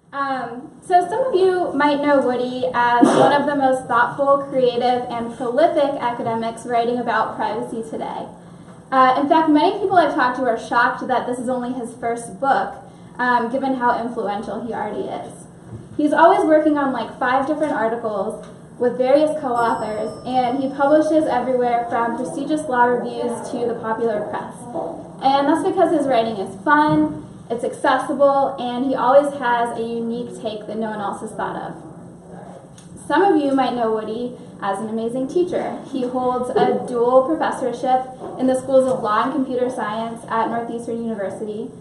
So some of you might know Woody as one of the most thoughtful, creative, and prolific academics writing about privacy today. In fact, many people I've talked to are shocked that this is only his first book, given how influential he already is. He's always working on like 5 different articles with various co-authors, and he publishes everywhere from prestigious law reviews to the popular press. And that's because his writing is fun, it's accessible, and he always has a unique take that no one else has thought of. Some of you might know Woody as an amazing teacher. He holds a dual professorship in the schools of law and computer science at Northeastern University.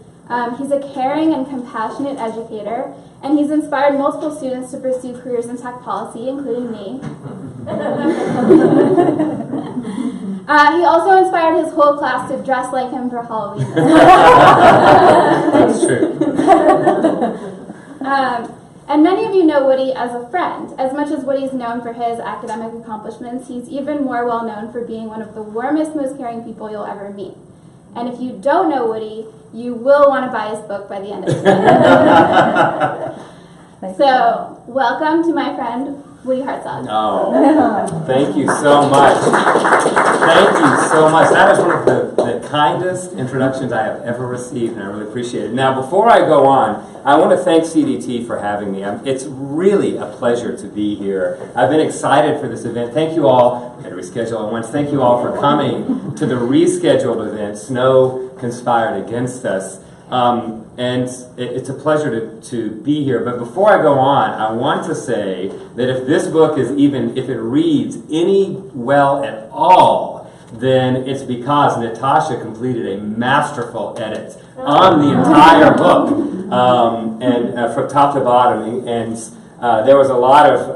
He's a caring and compassionate educator, and he's inspired multiple students to pursue careers in tech policy, including me. He also inspired his whole class to dress like him for Halloween. That's true. And many of you know Woody as a friend. As much as Woody's known for his academic accomplishments, he's even more well known for being one of the warmest, most caring people you'll ever meet. And if you don't know Woody, you will want to buy his book by the end of the day. So, welcome to my friend, Woody Hartzog. Oh, thank you so much. Thank you so much. That is one of the kindest introductions I have ever received, and I really appreciate it. Now, before I go on, I want to thank CDT for having me. It's really a pleasure to be here. I've been excited for this event. Thank you all. I had to reschedule it once. Thank you all for coming to the rescheduled event. Snow conspired against us. And it's a pleasure to be here. But before I go on, I want to say that if this book is if it reads any well at all, then it's because Natasha completed a masterful edit on the entire book, and from top to bottom. And there was a lot of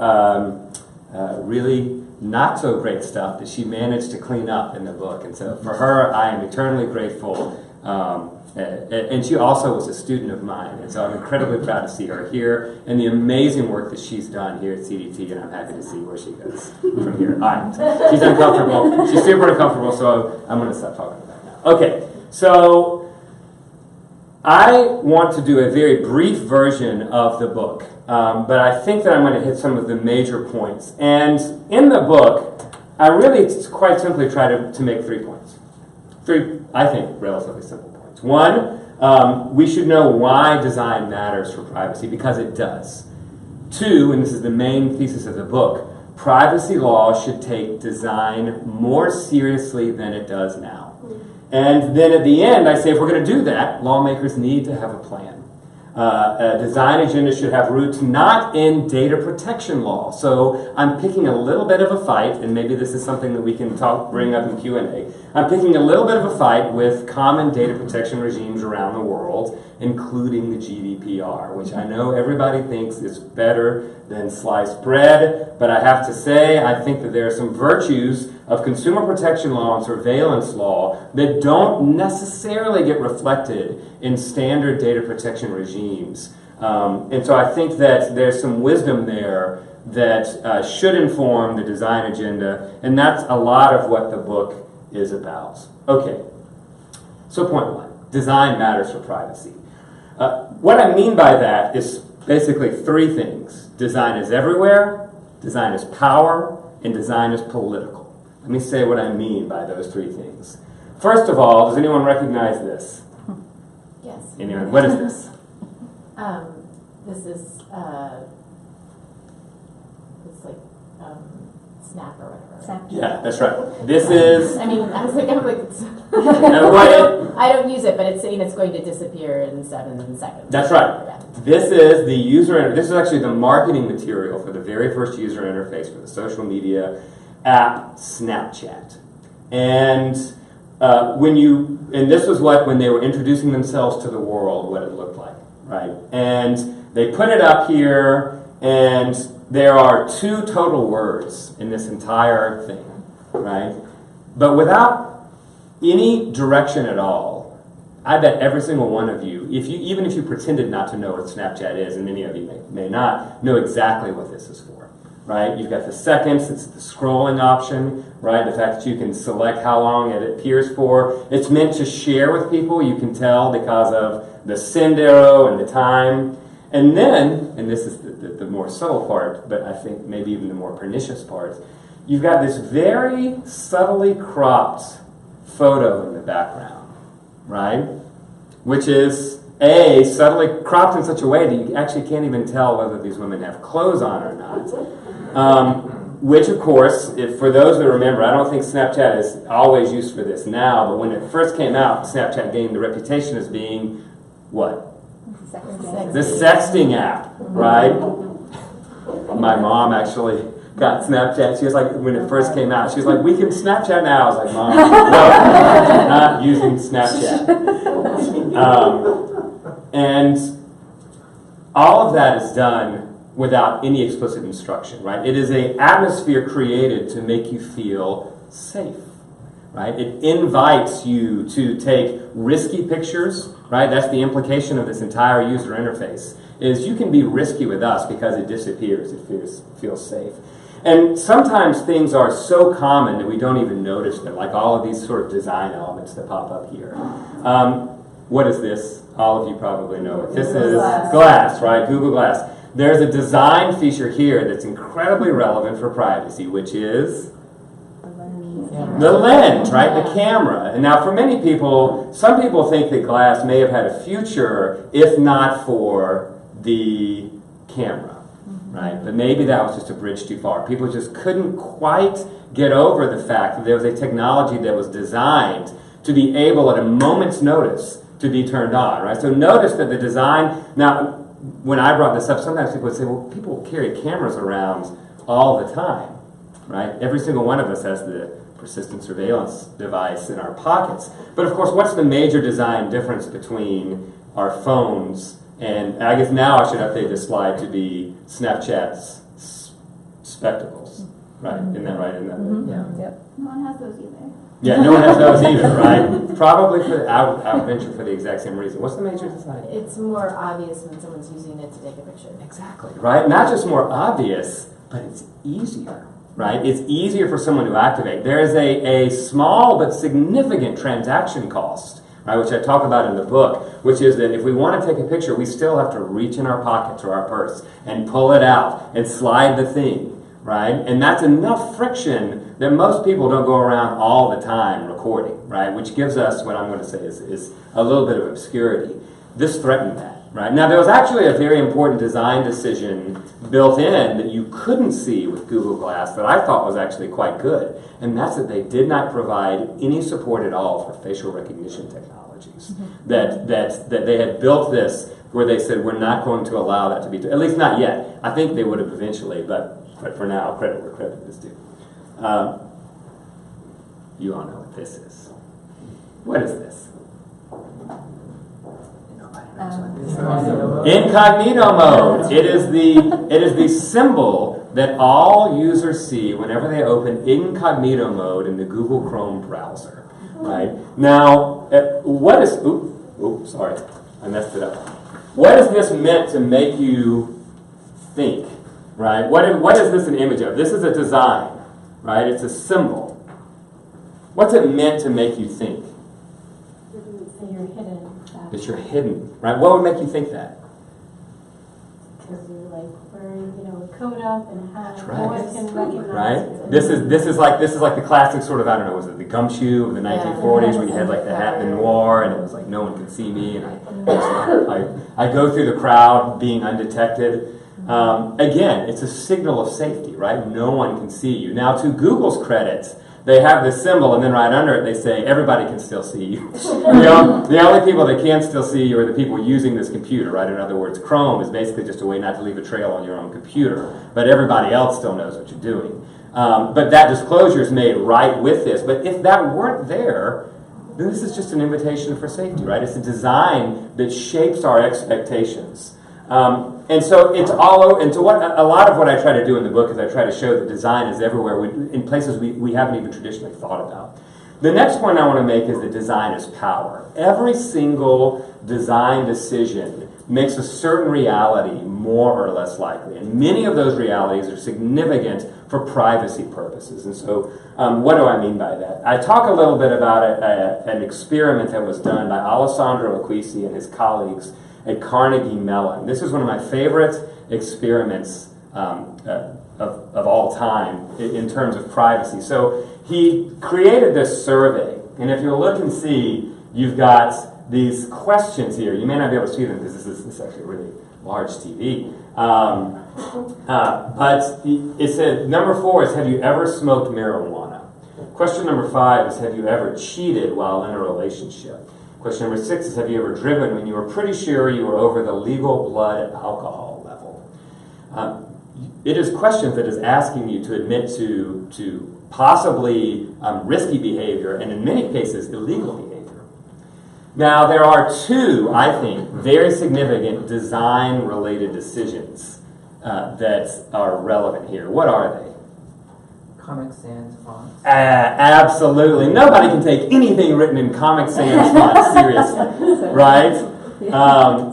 really not so great stuff that she managed to clean up in the book. And so for her, I am eternally grateful. And she also was a student of mine, and so I'm incredibly proud to see her here and the amazing work that she's done here at CDT, and I'm happy to see where she goes from here. All right. She's uncomfortable. She's super uncomfortable, so I'm going to stop talking about that now. Okay, so I want to do a very brief version of the book, but I think that I'm going to hit some of the major points. And in the book, I really quite simply try to make 3 points. 3, I think, relatively simple points. 1, we should know why design matters for privacy, because it does. 2, and this is the main thesis of the book, privacy law should take design more seriously than it does now. And then at the end, I say if we're going to do that, lawmakers need to have a plan. A design agenda should have roots not in data protection law. So I'm picking a little bit of a fight, and maybe this is something that we can bring up in Q&A. I'm picking a little bit of a fight with common data protection regimes around the world, including the GDPR, which I know everybody thinks is better than sliced bread, but I have to say I think that there are some virtues of consumer protection law and surveillance law that don't necessarily get reflected in standard data protection regimes. And so I think that there's some wisdom there that should inform the design agenda, and that's a lot of what the book is about. Okay, so point 1, design matters for privacy. What I mean by that is basically 3 things. Design is everywhere, design is power, and design is political. Let me say what I mean by those 3 things. First of all, does anyone recognize this? Yes. Anyone? What is this? This is it's like Snap or whatever. Snap. Yeah, that's right. This is. I mean, I was like, I don't use it, but it's saying it's going to disappear in 7 seconds. That's right. Yeah. This is the user. This is actually the marketing material for the very first user interface for the social media app Snapchat. And this was when they were introducing themselves to the world, what it looked like, right? And they put it up here, and there are 2 total words in this entire thing, right? But without any direction at all, I bet every single one of you, even if you pretended not to know what Snapchat is, and many of you may not, know exactly what this is for. Right? You've got the seconds, it's the scrolling option, right? The fact that you can select how long it appears for. It's meant to share with people, you can tell because of the send arrow and the time. And then, and this is the more subtle part, but I think maybe even the more pernicious part, you've got this very subtly cropped photo in the background, right? Which is, A, subtly cropped in such a way that you actually can't even tell whether these women have clothes on or not. Which, of course, for those that remember, I don't think Snapchat is always used for this now, but when it first came out, Snapchat gained the reputation as being what? The sexting app, right? My mom actually got Snapchat. She was like, when it first came out, she was like, we can Snapchat now. I was like, Mom, no, not using Snapchat. And all of that is done without any explicit instruction, right? It is an atmosphere created to make you feel safe, right? It invites you to take risky pictures, right? That's the implication of this entire user interface, is you can be risky with us because it disappears, it feels safe. And sometimes things are so common that we don't even notice them, like all of these sort of design elements that pop up here. What is this? All of you probably know it. This is Glass, right? Google Glass. There's a design feature here that's incredibly relevant for privacy, which is the lens, right? The camera. And now for many people, some people think that Glass may have had a future if not for the camera, right? But maybe that was just a bridge too far. People just couldn't quite get over the fact that there was a technology that was designed to be able at a moment's notice to be turned on, right? So notice that the design, now when I brought this up, sometimes people would say, well, people carry cameras around all the time, right? Every single one of us has the persistent surveillance device in our pockets. But of course, what's the major design difference between our phones and, I guess now I should update this slide to be Snapchat's spectacles, right? Isn't that right? Yeah. Yep. No one has those either. Yeah, no one has those either, right? Probably for I would venture for the exact same reason. What's the major design? It's more obvious when someone's using it to take a picture. Exactly, right? Not just more obvious, but it's easier, right? It's easier for someone to activate. There is a small but significant transaction cost, right, which I talk about in the book, which is that if we want to take a picture, we still have to reach in our pockets or our purse and pull it out and slide the thing, right? And that's enough friction that most people don't go around all the time recording, right? Which gives us what I'm going to say is a little bit of obscurity. This threatened that, right? Now, there was actually a very important design decision built in that you couldn't see with Google Glass that I thought was actually quite good, and that's that they did not provide any support at all for facial recognition technologies. That they had built this where they said, we're not going to allow that to be, at least not yet. I think they would have eventually, but for now, credit where credit is due. You all know what this is. What is this? Incognito mode. It is the symbol that all users see whenever they open incognito mode in the Google Chrome browser. Right? Now, what is? Sorry, I messed it up. What is this meant to make you think? Right? What is this an image of? This is a design. Right? It's a symbol. What's it meant to make you think? You're hidden. That you're hidden, right? What would make you think that? Because you're like wearing, a coat up and hat. That's right. No one can recognize Right? it. This is like the classic sort of, I don't know, was it the gumshoe of the 1940s where you had like the hat de noir and it was like no one could see me and I go through the crowd being undetected. Again, it's a signal of safety, right? No one can see you. Now, to Google's credit, they have this symbol, and then right under it they say, everybody can still see you. The only people that can still see you are the people using this computer, right? In other words, Chrome is basically just a way not to leave a trail on your own computer, but everybody else still knows what you're doing. But that disclosure is made right with this. But if that weren't there, then this is just an invitation for safety, right? It's a design that shapes our expectations. And so it's all over, and a lot of what I try to do in the book is I try to show that design is everywhere in places we haven't even traditionally thought about. The next point I want to make is that design is power. Every single design decision makes a certain reality more or less likely, and many of those realities are significant for privacy purposes. And so what do I mean by that? I talk a little bit about an experiment that was done by Alessandro Acquisi and his colleagues a Carnegie Mellon. This is one of my favorite experiments of all time in terms of privacy. So he created this survey, and if you look and see, you've got these questions here. You may not be able to see them because this is actually a really large TV. But it said, number 4 is, have you ever smoked marijuana? Question number 5 is, have you ever cheated while in a relationship? Question number 6 is, have you ever driven when you were pretty sure you were over the legal blood alcohol level? It is questions that is asking you to admit to possibly risky behavior, and in many cases, illegal behavior. Now, there are 2, I think, very significant design-related decisions that are relevant here. What are they? Comic Sans fonts. Absolutely. Nobody can take anything written in Comic Sans font seriously, right?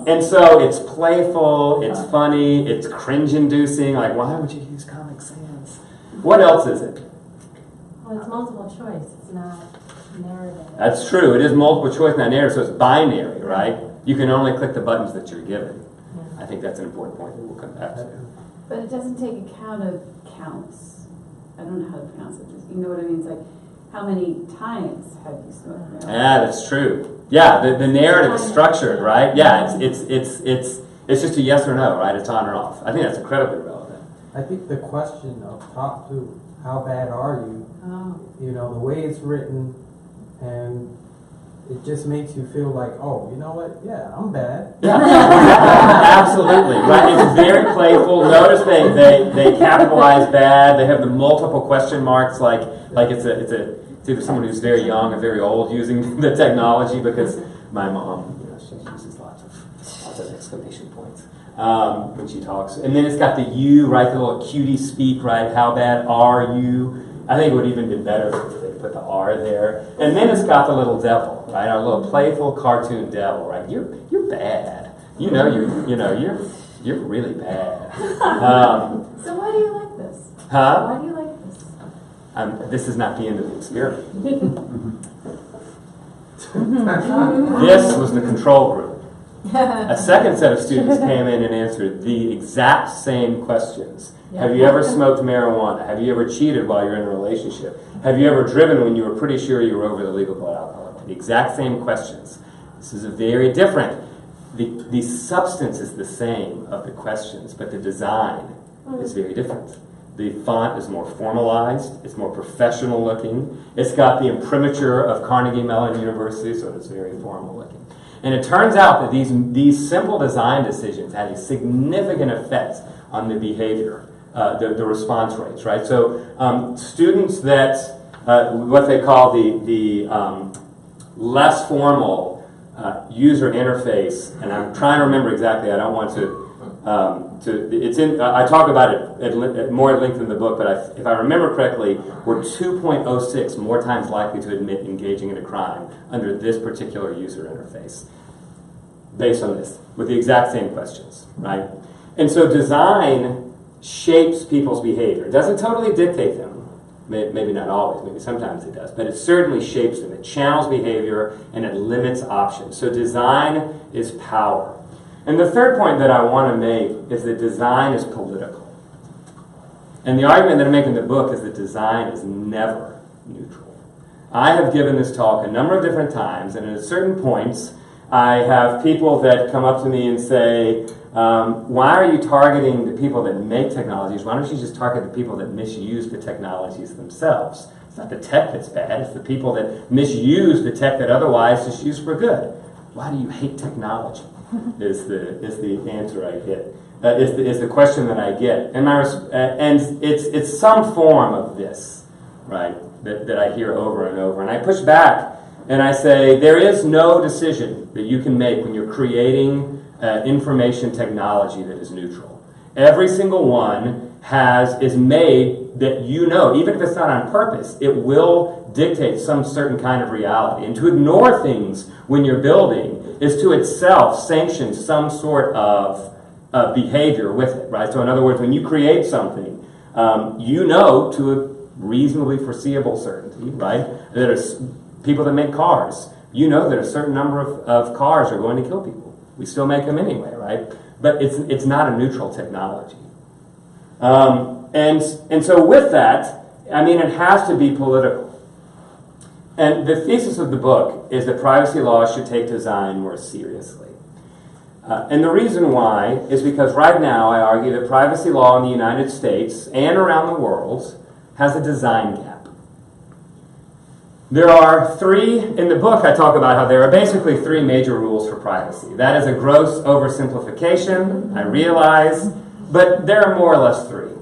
And so it's playful, it's funny, it's cringe-inducing. Like, why would you use Comic Sans? What else is it? Well, it's multiple choice. It's not narrative. That's true. It is multiple choice, not narrative, so it's binary, right? You can only click the buttons that you're given. I think that's an important point that we'll come back to. But it doesn't take account of counts. I don't know how to pronounce it. You know what I mean? It's like, how many times have you smoked marijuana? Yeah, that's true. Yeah, the narrative is structured, right? Yeah, it's just a yes or no, right? It's on or off. I think that's incredibly relevant. I think the question up top too, how bad are you? Oh. You know, the way it's written, and it just makes you feel like, oh, you know what? Yeah, I'm bad. Yeah, absolutely. Right. It's very playful. Notice they capitalize bad. They have the multiple question marks, like it's either someone who's very young or very old using the technology, because my mom, she uses lots of exclamation points when she talks. And then it's got the you, right? The little cutie speak, right? How bad are you? I think it would even be better if they put the R there. And then it's got the little devil, right? Our little playful cartoon devil, right? You're bad. You're really bad. So why do you like this? Huh? Why do you like this? This is not the end of the experiment. This was the control group. A second set of students came in and answered the exact same questions. Have you ever smoked marijuana? Have you ever cheated while you're in a relationship? Have you ever driven when you were pretty sure you were over the legal blood alcohol level? The exact same questions. This is a very different. The substance is the same of the questions, but the design is very different. The font is more formalized. It's more professional looking. It's got the imprimatur of Carnegie Mellon University, so it's very formal looking. And it turns out that these simple design decisions have a significant effect on the behavior, the response rates, right? So students that, what they call the less formal user interface, and I'm trying to remember exactly, I don't want it's in, I talk about it at more at length in the book, but if I remember correctly, we're 2.06 more times likely to admit engaging in a crime under this particular user interface, based on this, with the exact same questions, right? And so design shapes people's behavior. It doesn't totally dictate them. Maybe not always, maybe sometimes it does, but it certainly shapes them. It channels behavior and it limits options. So design is power. And the third point that I want to make is that design is political. And the argument that I make in the book is that design is never neutral. I have given this talk a number of different times, and at certain points, I have people that come up to me and say, why are you targeting the people that make technologies? Why don't you just target the people that misuse the technologies themselves? It's not the tech that's bad, it's the people that misuse the tech that otherwise is used for good. Why do you hate technology? Is the answer I get. Is the question that I get. And it's some form of this, right, that I hear over and over. And I push back and I say, there is no decision that you can make when you're creating information technology that is neutral. Every single one is made that even if it's not on purpose, it will dictate some certain kind of reality. And to ignore things when you're building is to itself sanction some sort of behavior with it, right? So in other words, when you create something, to a reasonably foreseeable certainty, right, that people that make cars, that a certain number of cars are going to kill people. We still make them anyway, right? But it's not a neutral technology. And so with that, I mean, it has to be political. And the thesis of the book is that privacy laws should take design more seriously. And the reason why is because right now I argue that privacy law in the United States and around the world has a design gap. There are three, in the book I talk about how there are basically three major rules for privacy. That is a gross oversimplification, I realize, but there are more or less three.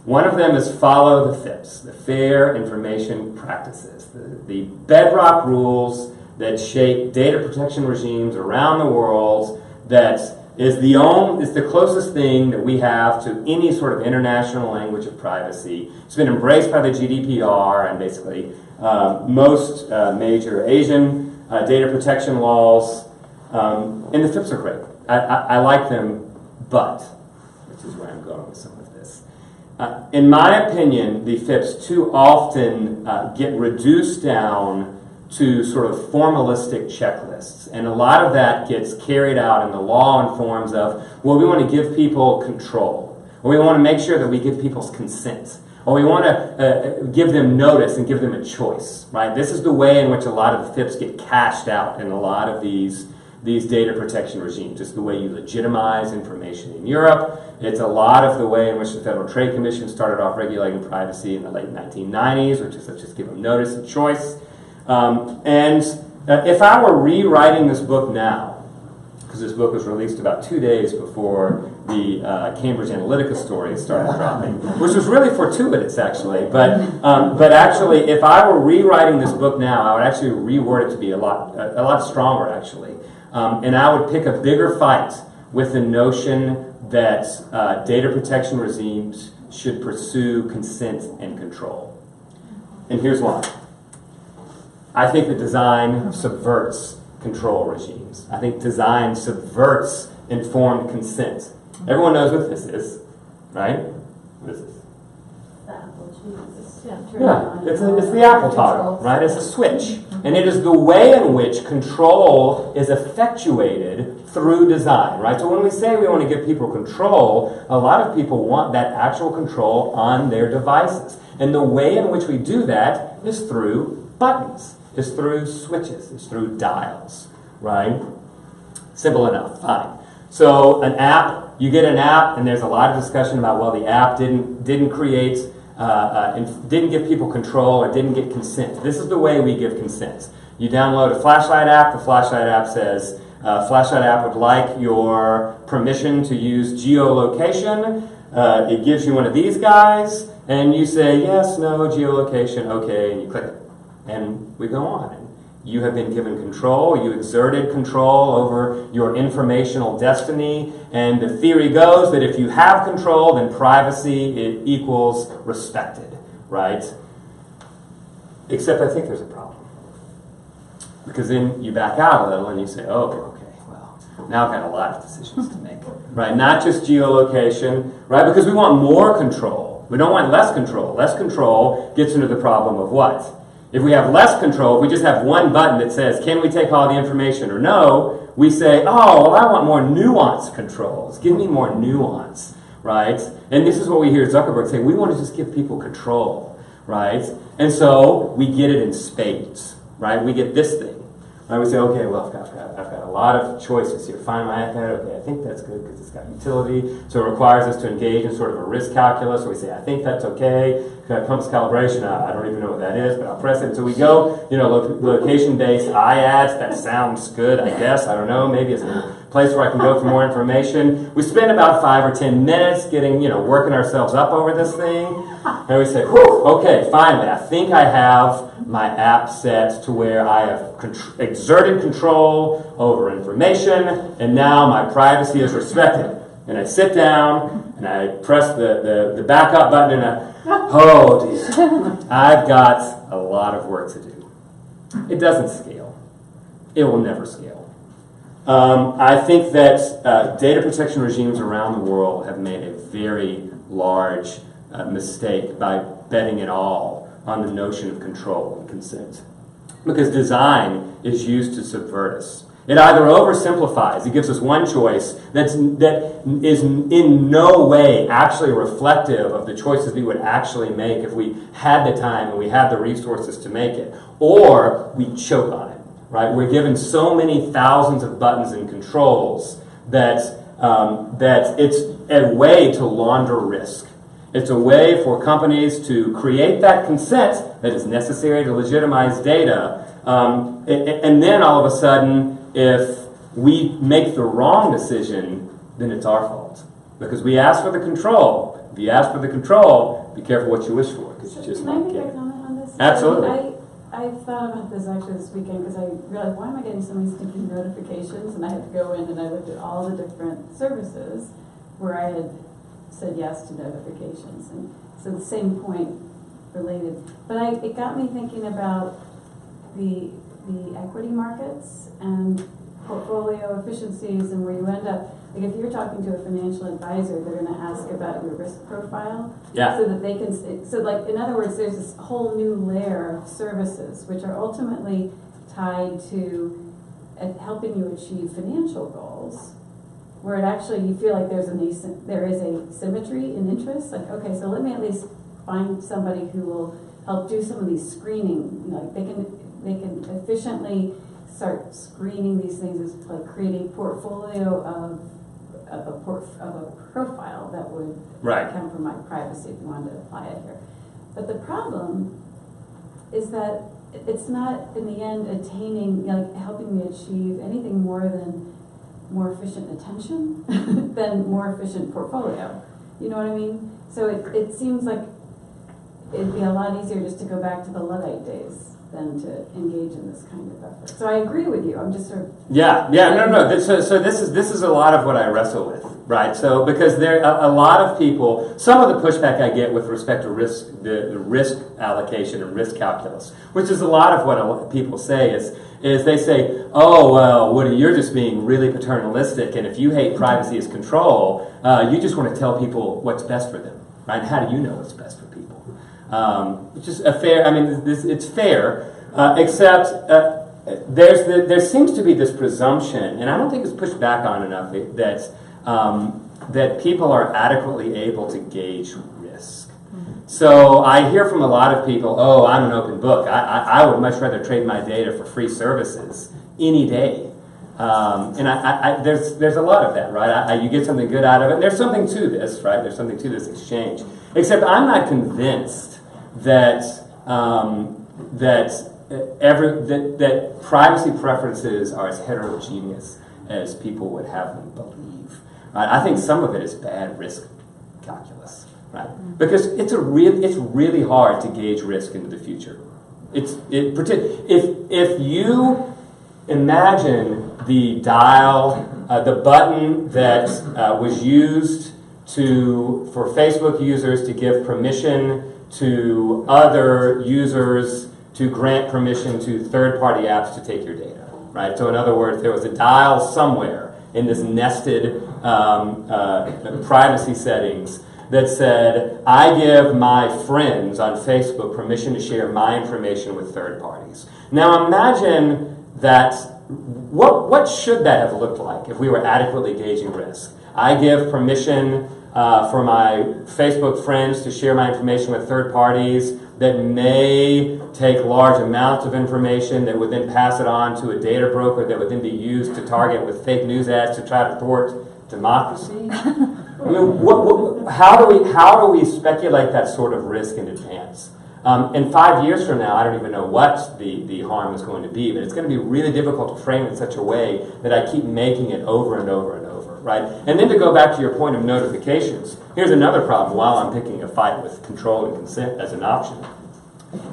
One of them is follow the FIPS, the Fair Information Practices, the bedrock rules that shape data protection regimes around the world, that is the closest thing that we have to any sort of international language of privacy. It's been embraced by the GDPR and basically most major Asian data protection laws, and the FIPS are great. I like them, but, which is where I'm going with some of this. In my opinion, the FIPS too often get reduced down to sort of formalistic checklists. And a lot of that gets carried out in the law in forms of, well, we want to give people control, or we want to make sure that we give people's consent, or we want to give them notice and give them a choice, right? This is the way in which a lot of the FIPS get cashed out in a lot of these data protection regimes. It's the way you legitimize information in Europe. It's a lot of the way in which the Federal Trade Commission started off regulating privacy in the late 1990s, which is let's just give them notice and choice. And if I were rewriting this book now, because this book was released about 2 days before the Cambridge Analytica story started dropping, which was really fortuitous, actually. But actually, if I were rewriting this book now, I would actually reword it to be a lot stronger, actually. And I would pick a bigger fight with the notion that data protection regimes should pursue consent and control. And here's why. I think that design subverts control regimes. I think design subverts informed consent. Everyone knows what this is, right? What is this? The apple cheese. Yeah, it's the Apple toggle, right? It's a switch. And it is the way in which control is effectuated through design, right? So when we say we want to give people control, a lot of people want that actual control on their devices. And the way in which we do that is through buttons. It's through switches. It's through dials, right? Simple enough, fine. So an app, you get an app, and there's a lot of discussion about, well, the app didn't create, didn't give people control or didn't get consent. This is the way we give consent. You download a flashlight app. The flashlight app says, flashlight app would like your permission to use geolocation. It gives you one of these guys, and you say, yes, no, geolocation, okay, and you click it. And we go on. You have been given control. You exerted control over your informational destiny. And the theory goes that if you have control, then privacy it equals respected, right? Except I think there's a problem. Because then you back out a little and you say, oh, okay, well, now I've got a lot of decisions to make, right? Not just geolocation, right? Because we want more control. We don't want less control. Less control gets into the problem of what? If we have less control, if we just have one button that says, can we take all the information or no, we say, oh, well, I want more nuanced controls. Give me more nuance, right? And this is what we hear Zuckerberg say, we want to just give people control, right? And so we get it in spades, right? We get this thing. Right? We say, okay, well, I've got a lot of choices here. Find my iPad, okay, I think that's good because it's got utility. So it requires us to engage in sort of a risk calculus. So we say, I think that's okay. Compass calibration, I don't even know what that is, but I'll press it. So we go, location-based IADs. That sounds good, I guess. I don't know. Maybe it's a place where I can go for more information. We spend about 5 or 10 minutes getting, working ourselves up over this thing. And we say, whew, okay, finally, I think I have my app set to where I have exerted control over information, and now my privacy is respected. And I sit down, and I press the backup button, and oh dear, I've got a lot of work to do. It doesn't scale. It will never scale. I think that data protection regimes around the world have made a very large mistake by betting it all on the notion of control and consent. Because design is used to subvert us. It either oversimplifies, it gives us one choice that is in no way actually reflective of the choices we would actually make if we had the time and we had the resources to make it, or we choke on it, right? We're given so many thousands of buttons and controls that it's a way to launder risk. It's a way for companies to create that consent that is necessary to legitimize data, and then all of a sudden, if we make the wrong decision, then it's our fault. Because we asked for the control. If you ask for the control, be careful what you wish for, because you just Can I might make get a it. comment on this? Absolutely. I thought about this actually this weekend because I realized, why am I getting so many stinking notifications? And I had to go in and I looked at all the different services where I had said yes to notifications. And so the same point related. But it got me thinking about the equity markets and portfolio efficiencies, and where you end up, like if you're talking to a financial advisor, they're going to ask about your risk profile, Yeah. so that they can, so like in other words, there's this whole new layer of services which are ultimately tied to helping you achieve financial goals, where it actually, you feel like there is a symmetry in interest, like, okay, so let me at least find somebody who will help do some of these screening, like they can efficiently start screening these things, as like create a portfolio of a profile that would Right. come from my privacy if you wanted to apply it here. But the problem is that it's not in the end attaining, like helping me achieve anything more than more efficient attention than more efficient portfolio. You know what I mean? So it seems like it'd be a lot easier just to go back to the Luddite days than to engage in this kind of effort. So I agree with you. I'm just sort of No. So this is a lot of what I wrestle with, right? So because there a lot of people, some of the pushback I get with respect to risk, the risk allocation and risk calculus, which is a lot of what a lot of people say is they say, oh well, Woody, you're just being really paternalistic, and if you hate privacy as control, you just want to tell people what's best for them, right? How do you know what's best for people? Which is a fair. I mean, it's fair, except there seems to be this presumption, and I don't think it's pushed back on enough, that people are adequately able to gauge risk. So I hear from a lot of people, oh, I'm an open book. I would much rather trade my data for free services any day. And there's a lot of that, right? You get something good out of it. There's something to this, right? There's something to this exchange. Except I'm not convinced that privacy preferences are as heterogeneous as people would have them believe. Right? I think some of it is bad risk calculus, right? Because it's really hard to gauge risk into the future. If you imagine the dial, the button that was used for Facebook users to give permission to other users to grant permission to third-party apps to take your data, right? So in other words, there was a dial somewhere in this nested privacy settings that said, I give my friends on Facebook permission to share my information with third parties. Now imagine that, what should that have looked like if we were adequately gauging risk? I give permission for my Facebook friends to share my information with third parties that may take large amounts of information that would then pass it on to a data broker that would then be used to target with fake news ads to try to thwart democracy. I mean, how do we speculate that sort of risk in advance? And 5 years from now, I don't even know what the harm is going to be, but it's going to be really difficult to frame it in such a way that I keep making it over and over and over, right? And then to go back to your point of notifications, here's another problem while I'm picking a fight with control and consent as an option.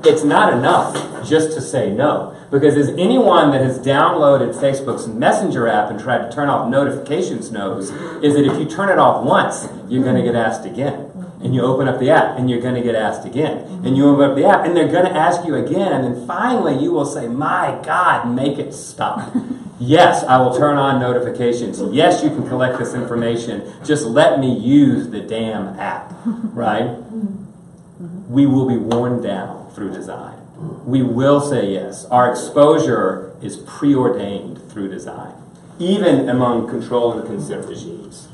It's not enough just to say no, because as anyone that has downloaded Facebook's Messenger app and tried to turn off notifications knows, is that if you turn it off once, you're going to get asked again. And you open up the app, and you're going to get asked again. And you open up the app, and they're going to ask you again, and then finally you will say, my God, make it stop. Yes, I will turn on notifications. Yes, you can collect this information. Just let me use the damn app, right? We will be worn down through design. we will say yes. Our exposure is preordained through design, even among control and consent regimes.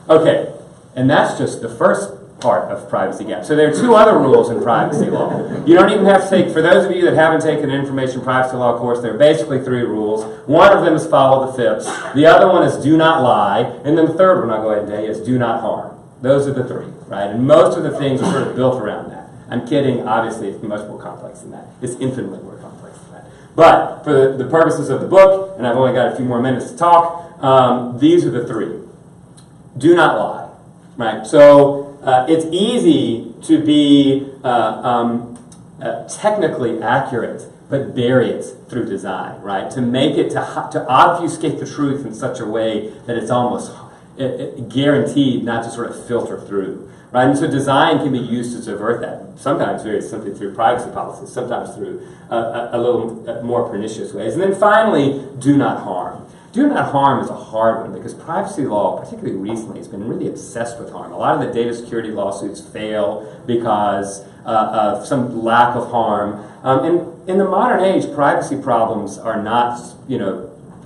Okay, and that's just the first part of privacy gap. So there are two other rules in privacy law. You don't even have to take, for those of you that haven't taken an information privacy law course, there are basically three rules. One of them is follow the FIPS. The other one is do not lie. And then the third one I'll go ahead and tell you is do not harm. Those are the three, right? And most of the things are sort of built around that. I'm kidding. Obviously, it's much more complex than that. It's infinitely more complex than that. But for the purposes of the book, and I've only got a few more minutes to talk, these are the three. Do not lie, right? So it's easy to be technically accurate, but bury it through design, right? To make it, to obfuscate the truth in such a way that it's almost guaranteed not to sort of filter through, right? And so design can be used to subvert that, sometimes very simply through privacy policies, sometimes through a little more pernicious ways. And then finally, do not harm. Do not harm is a hard one because privacy law, particularly recently, has been really obsessed with harm. A lot of the data security lawsuits fail because of some lack of harm. And in the modern age, privacy problems are not,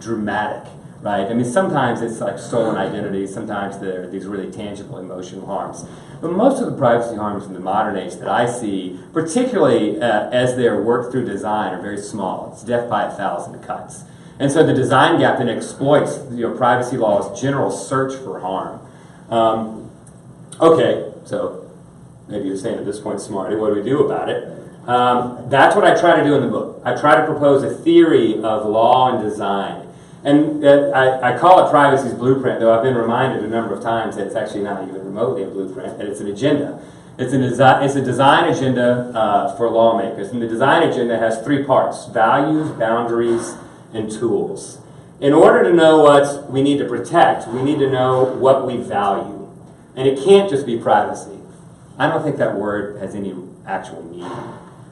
dramatic, right? I mean, sometimes it's like stolen identities. Sometimes there are these really tangible emotional harms. But most of the privacy harms in the modern age that I see, particularly as they're worked through design, are very small. It's death by 1,000 cuts. And so the design gap then exploits privacy law's general search for harm. Okay, so maybe you're saying at this point, Smarty, what do we do about it? That's what I try to do in the book. I try to propose a theory of law and design. And I call it privacy's blueprint, though I've been reminded a number of times that it's actually not even remotely a blueprint, that it's an agenda. It's a design agenda for lawmakers. And the design agenda has three parts: values, boundaries, and tools. In order to know what we need to protect, we need to know what we value. And it can't just be privacy. I don't think that word has any actual meaning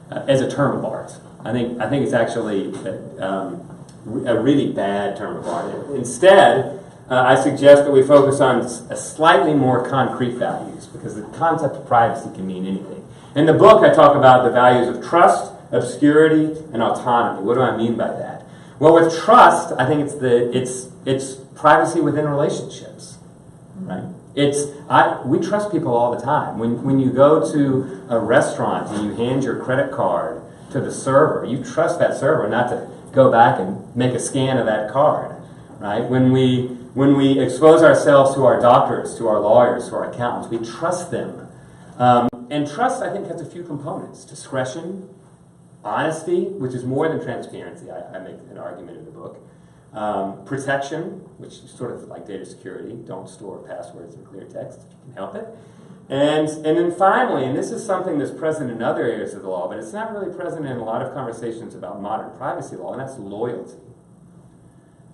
as a term of art. I think it's actually a really bad term of art. Instead, I suggest that we focus on a slightly more concrete values, because the concept of privacy can mean anything. In the book, I talk about the values of trust, obscurity, and autonomy. What do I mean by that? Well, with trust, I think it's privacy within relationships, right? We trust people all the time. When you go to a restaurant and you hand your credit card to the server, you trust that server not to go back and make a scan of that card, right? When we expose ourselves to our doctors, to our lawyers, to our accountants, we trust them. And trust, I think, has a few components: discretion, honesty, which is more than transparency. I make an argument in the book. Protection, which is sort of like data security. Don't store passwords in clear text if you can help it. And then finally, and this is something that's present in other areas of the law, but it's not really present in a lot of conversations about modern privacy law, and that's loyalty.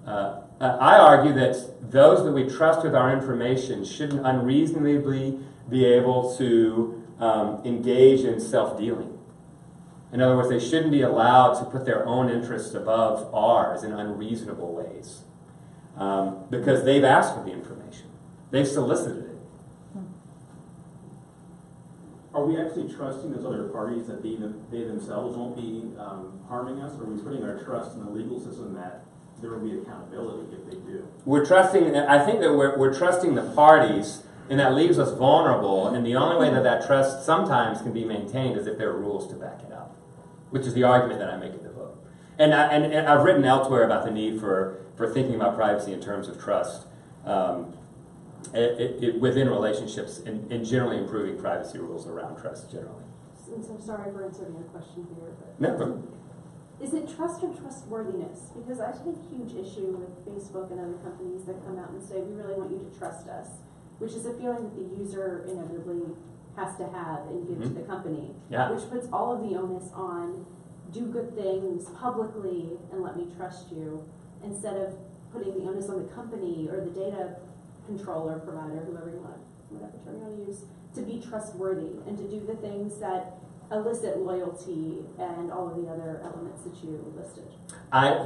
I argue that those that we trust with our information shouldn't unreasonably be able to engage in self-dealing. In other words, they shouldn't be allowed to put their own interests above ours in unreasonable ways because they've asked for the information. They've solicited it. Are we actually trusting those other parties that they themselves won't be harming us? Or are we putting our trust in the legal system that there will be accountability if they do? I think that we're trusting the parties, and that leaves us vulnerable, and the only way that trust sometimes can be maintained is if there are rules to back it up, which is the argument that I make in the book. And I've written elsewhere about the need for thinking about privacy in terms of trust within relationships and generally improving privacy rules around trust generally. Since I'm sorry for inserting a question here, but No. is it trust or trustworthiness? Because I take huge issue with Facebook and other companies that come out and say, we really want you to trust us, which is a feeling that the user inevitably has to have and give to the company, which puts all of the onus on do good things publicly and let me trust you, instead of putting the onus on the company or the data controller, provider, whatever term you want to use, to be trustworthy and to do the things that elicit loyalty and all of the other elements that you listed.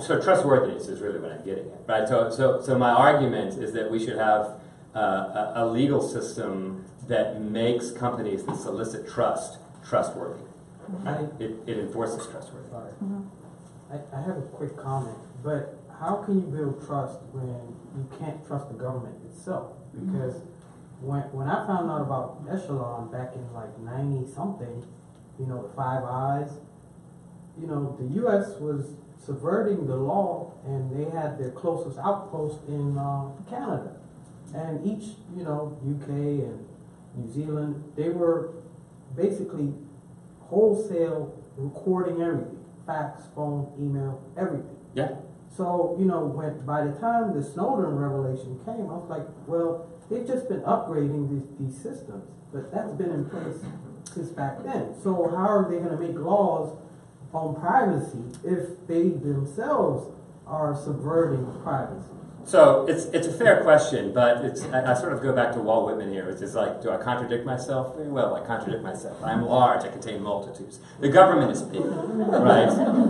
So trustworthiness is really what I'm getting at, right? So my argument is that we should have a legal system that makes companies that solicit trust trustworthy. It enforces trustworthiness. Sorry. I have a quick comment, but how can you build trust when you can't trust the government itself? Because when I found out about Echelon back in like 90 something, the Five Eyes, the U.S. was subverting the law, and they had their closest outpost in Canada, and each UK and New Zealand, they were basically wholesale recording everything, fax, phone, email, everything. Yeah. So, when by the time the Snowden revelation came, I was like, well, they've just been upgrading these systems, but that's been in place since back then. So how are they going to make laws on privacy if they themselves are subverting privacy? So it's a fair question, but I sort of go back to Walt Whitman here, which is like, do I contradict myself? Very well, I contradict myself. I'm large, I contain multitudes. The government is big, right?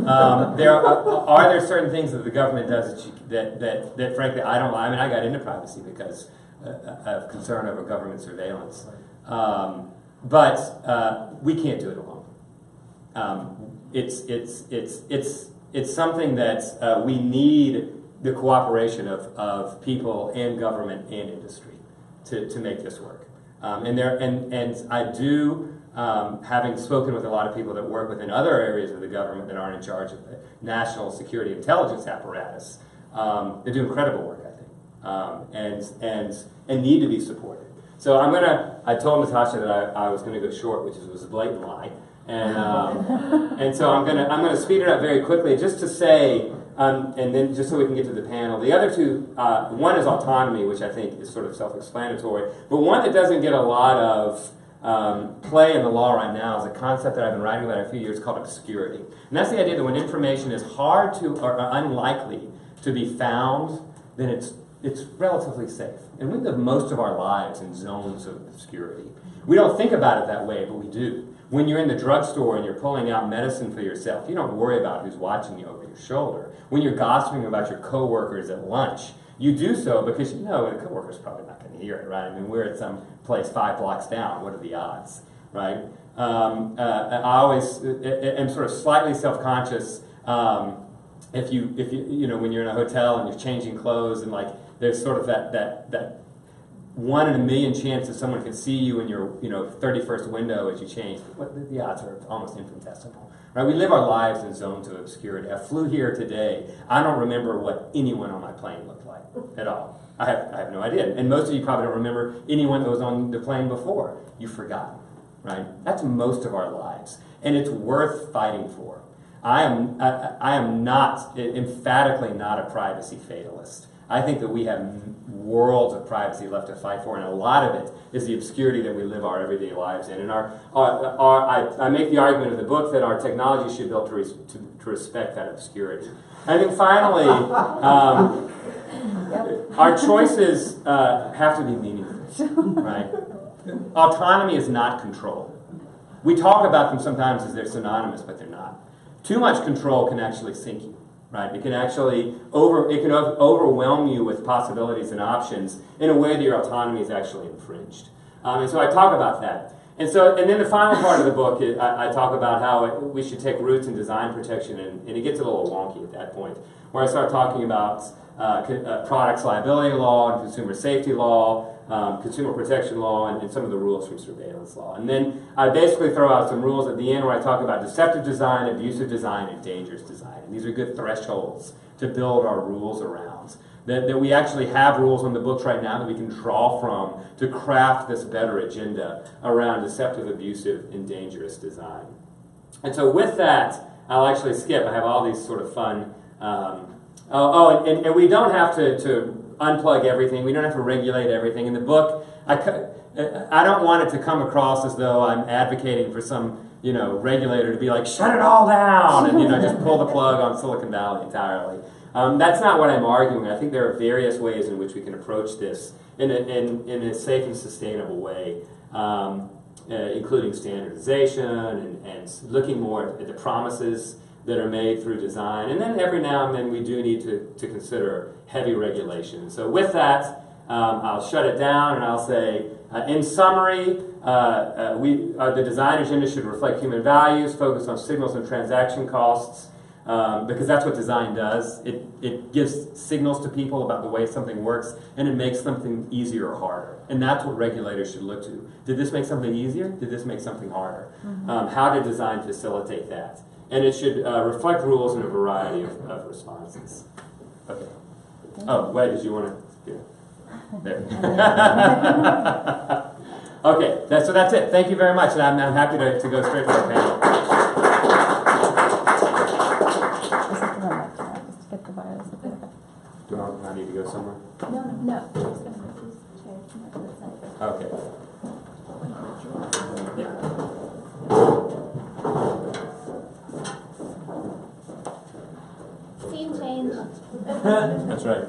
Are there certain things that the government does that frankly I don't like? I mean, I got into privacy because of concern over government surveillance. But we can't do it alone. It's something that we need the cooperation of people and government and industry to make this work. And I do, having spoken with a lot of people that work within other areas of the government that aren't in charge of the national security intelligence apparatus, they do incredible work, I think, and need to be supported. So I told Natasha that I was gonna go short, which was a blatant lie. And so I'm gonna speed it up very quickly just to say, and then just so we can get to the panel. The other two, one is autonomy, which I think is sort of self-explanatory, but one that doesn't get a lot of play in the law right now is a concept that I've been writing about a few years called obscurity. And that's the idea that when information is hard to or unlikely to be found, then it's relatively safe. And we live most of our lives in zones of obscurity. We don't think about it that way, but we do. When you're in the drugstore and you're pulling out medicine for yourself, you don't worry about who's watching you over your shoulder. When you're gossiping about your coworkers at lunch, you do so because the coworker's probably not going to hear it, right? I mean, we're at some place 5 blocks down. What are the odds, right? I always am sort of slightly self-conscious if you when you're in a hotel and you're changing clothes and like there's sort of that 1 in a million chance that someone could see you in your 31st window as you change. The odds are almost infinitesimal. Right? We live our lives in zones of obscurity. I flew here today. I don't remember what anyone on my plane looked like at all. I have no idea. And most of you probably don't remember anyone that was on the plane before. You've forgotten. Right? That's most of our lives. And it's worth fighting for. I am not, emphatically not a privacy fatalist. I think that we have worlds of privacy left to fight for, and a lot of it is the obscurity that we live our everyday lives in. And I make the argument in the book that our technology should be able to respect that obscurity. I think finally, our choices have to be meaningful, right? Autonomy is not control. We talk about them sometimes as they're synonymous, but they're not. Too much control can actually sink you. Right? It can actually overwhelm you with possibilities and options in a way that your autonomy is actually infringed. And so I talk about that. And then the final part of the book, I talk about how we should take roots in design protection, and it gets a little wonky at that point, where I start talking about products liability law and consumer safety law, consumer protection law, and some of the rules from surveillance law. And then I basically throw out some rules at the end where I talk about deceptive design, abusive design, and dangerous design. And these are good thresholds to build our rules around. That we actually have rules on the books right now that we can draw from to craft this better agenda around deceptive, abusive, and dangerous design. And so with that, I'll actually skip. I have all these sort of fun... and we don't have to unplug everything. We don't have to regulate everything. In the book, I don't want it to come across as though I'm advocating for some regulator to be like, shut it all down, and just pull the plug on Silicon Valley entirely. That's not what I'm arguing. I think there are various ways in which we can approach this in a safe and sustainable way, including standardization and looking more at the promises that are made through design. And then every now and then we do need to consider heavy regulation. So with that, I'll shut it down and I'll say, In summary, the design agenda should reflect human values, focus on signals and transaction costs, because that's what design does. It gives signals to people about the way something works, and it makes something easier or harder. And that's what regulators should look to. Did this make something easier? Did this make something harder? How did design facilitate that? And it should reflect rules in a variety of responses. Okay. Oh, wait, did you want to? Yeah. There. Okay, so that's it. Thank you very much, and I'm happy to go straight to our panel. Just to get the bios. Do I need to go somewhere? No. I'm just going to move these chairs more to the center. Okay. Yeah. Scene change. That's right.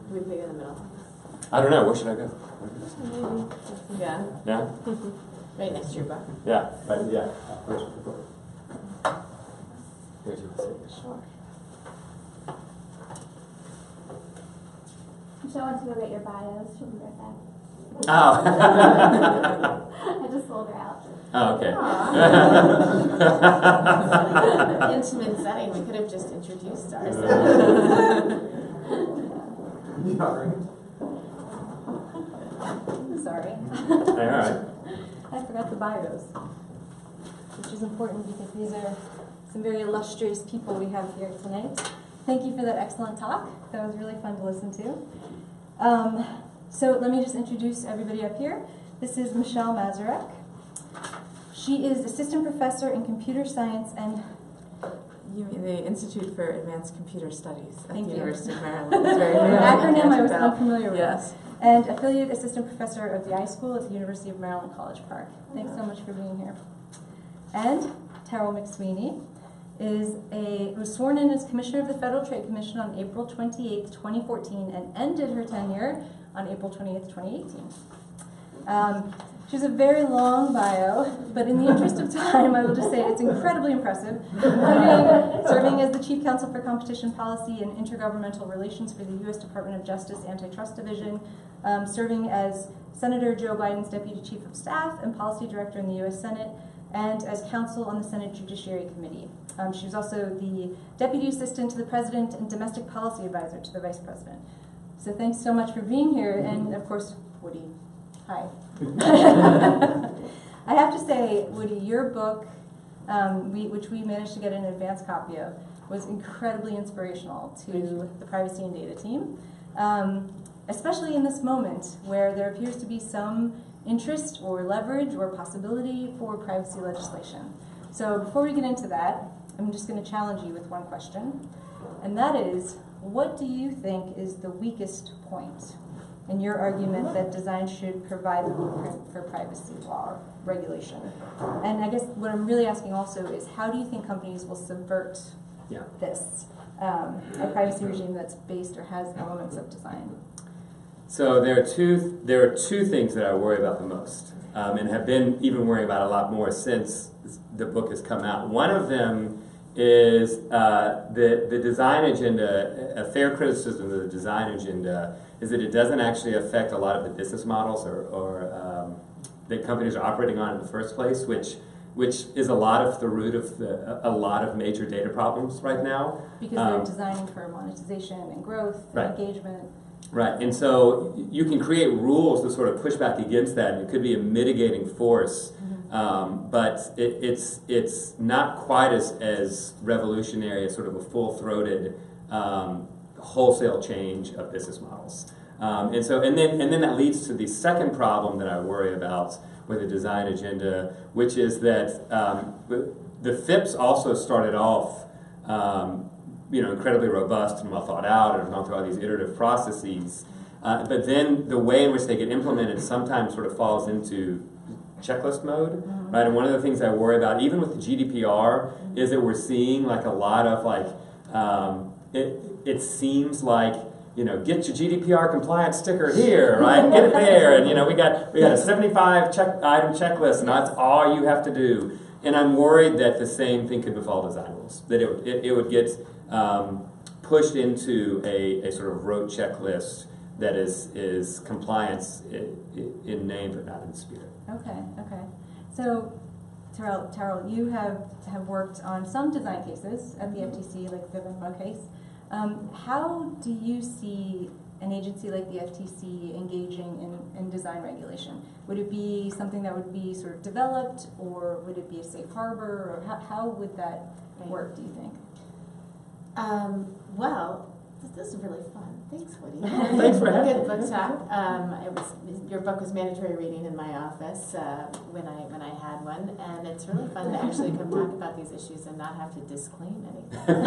We pick in the middle. I don't know. Where should I go? Yeah. Yeah? Right next to your book. Yeah. Right, yeah. Where's the book? Where do you want to sit? Sure. Michelle wants to go get your bios. She'll be right back. Oh. I just sold her out. Oh, okay. Intimate setting. We could have just introduced ourselves. Sorry. All right. I forgot the bios, which is important because these are some very illustrious people we have here tonight. Thank you for that excellent talk. That was really fun to listen to. So let me just introduce everybody up here. This is Michelle Mazurek. She is assistant professor in computer science and You mean the Institute for Advanced Computer Studies at Thank the you. University of Maryland. It's very an acronym I was Bell. unfamiliar with. Yes. And affiliate assistant professor of the iSchool at the University of Maryland College Park. Thanks so much for being here. And Terrell McSweeny was sworn in as Commissioner of the Federal Trade Commission on April 28, 2014, and ended her tenure on April 28, 2018. She has a very long bio, but in the interest of time, I will just say it's incredibly impressive, including serving as the Chief Counsel for Competition Policy and Intergovernmental Relations for the U.S. Department of Justice Antitrust Division, serving as Senator Joe Biden's Deputy Chief of Staff and Policy Director in the U.S. Senate, and as counsel on the Senate Judiciary Committee. She was also the Deputy Assistant to the President and Domestic Policy Advisor to the Vice President. So thanks so much for being here, and of course, Woody. Hi. I have to say, Woody, your book, which we managed to get an advance copy of, was incredibly inspirational to the privacy and data team, especially in this moment where there appears to be some interest or leverage or possibility for privacy legislation. So before we get into that, I'm just going to challenge you with one question, and that is, what do you think is the weakest point in your argument that design should provide the blueprint for privacy law regulation? And I guess what I'm really asking also is, how do you think companies will subvert this, a privacy regime that's based or has elements of design? So there are two things that I worry about the most, and have been even worrying about a lot more since the book has come out. One of them is the design agenda. A fair criticism of the design agenda is that it doesn't actually affect a lot of the business models or that companies are operating on in the first place, which is a lot of the root of a lot of major data problems right now. Because they're designing for monetization and growth and engagement. Right, and so you can create rules that sort of push back against that, and it could be a mitigating force, but it's not quite as revolutionary as sort of a full-throated wholesale change of business models. And then that leads to the second problem that I worry about with the design agenda, which is that the FIPS also started off incredibly robust and well thought out, and have gone through all these iterative processes. But then the way in which they get implemented sometimes sort of falls into checklist mode, right? And one of the things I worry about, even with the GDPR, is that we're seeing like a lot of it seems like, get your GDPR compliance sticker here, right? Get it there, and we got a 75 item checklist, and that's all you have to do. And I'm worried that the same thing could befall design rules, that it would get pushed into a sort of rote checklist that is compliance in name but not in spirit. Okay. So, Terrell, you have worked on some design cases at the FTC, like the Vivian case. How do you see an agency like the FTC engaging in design regulation? Would it be something that would be sort of developed, or would it be a safe harbor, or how would that work, do you think? Well, this is really fun. Thanks, Woody. Thanks for having Good book talk. Your book was mandatory reading in my office when I had one, and it's really fun to actually come talk about these issues and not have to disclaim anything.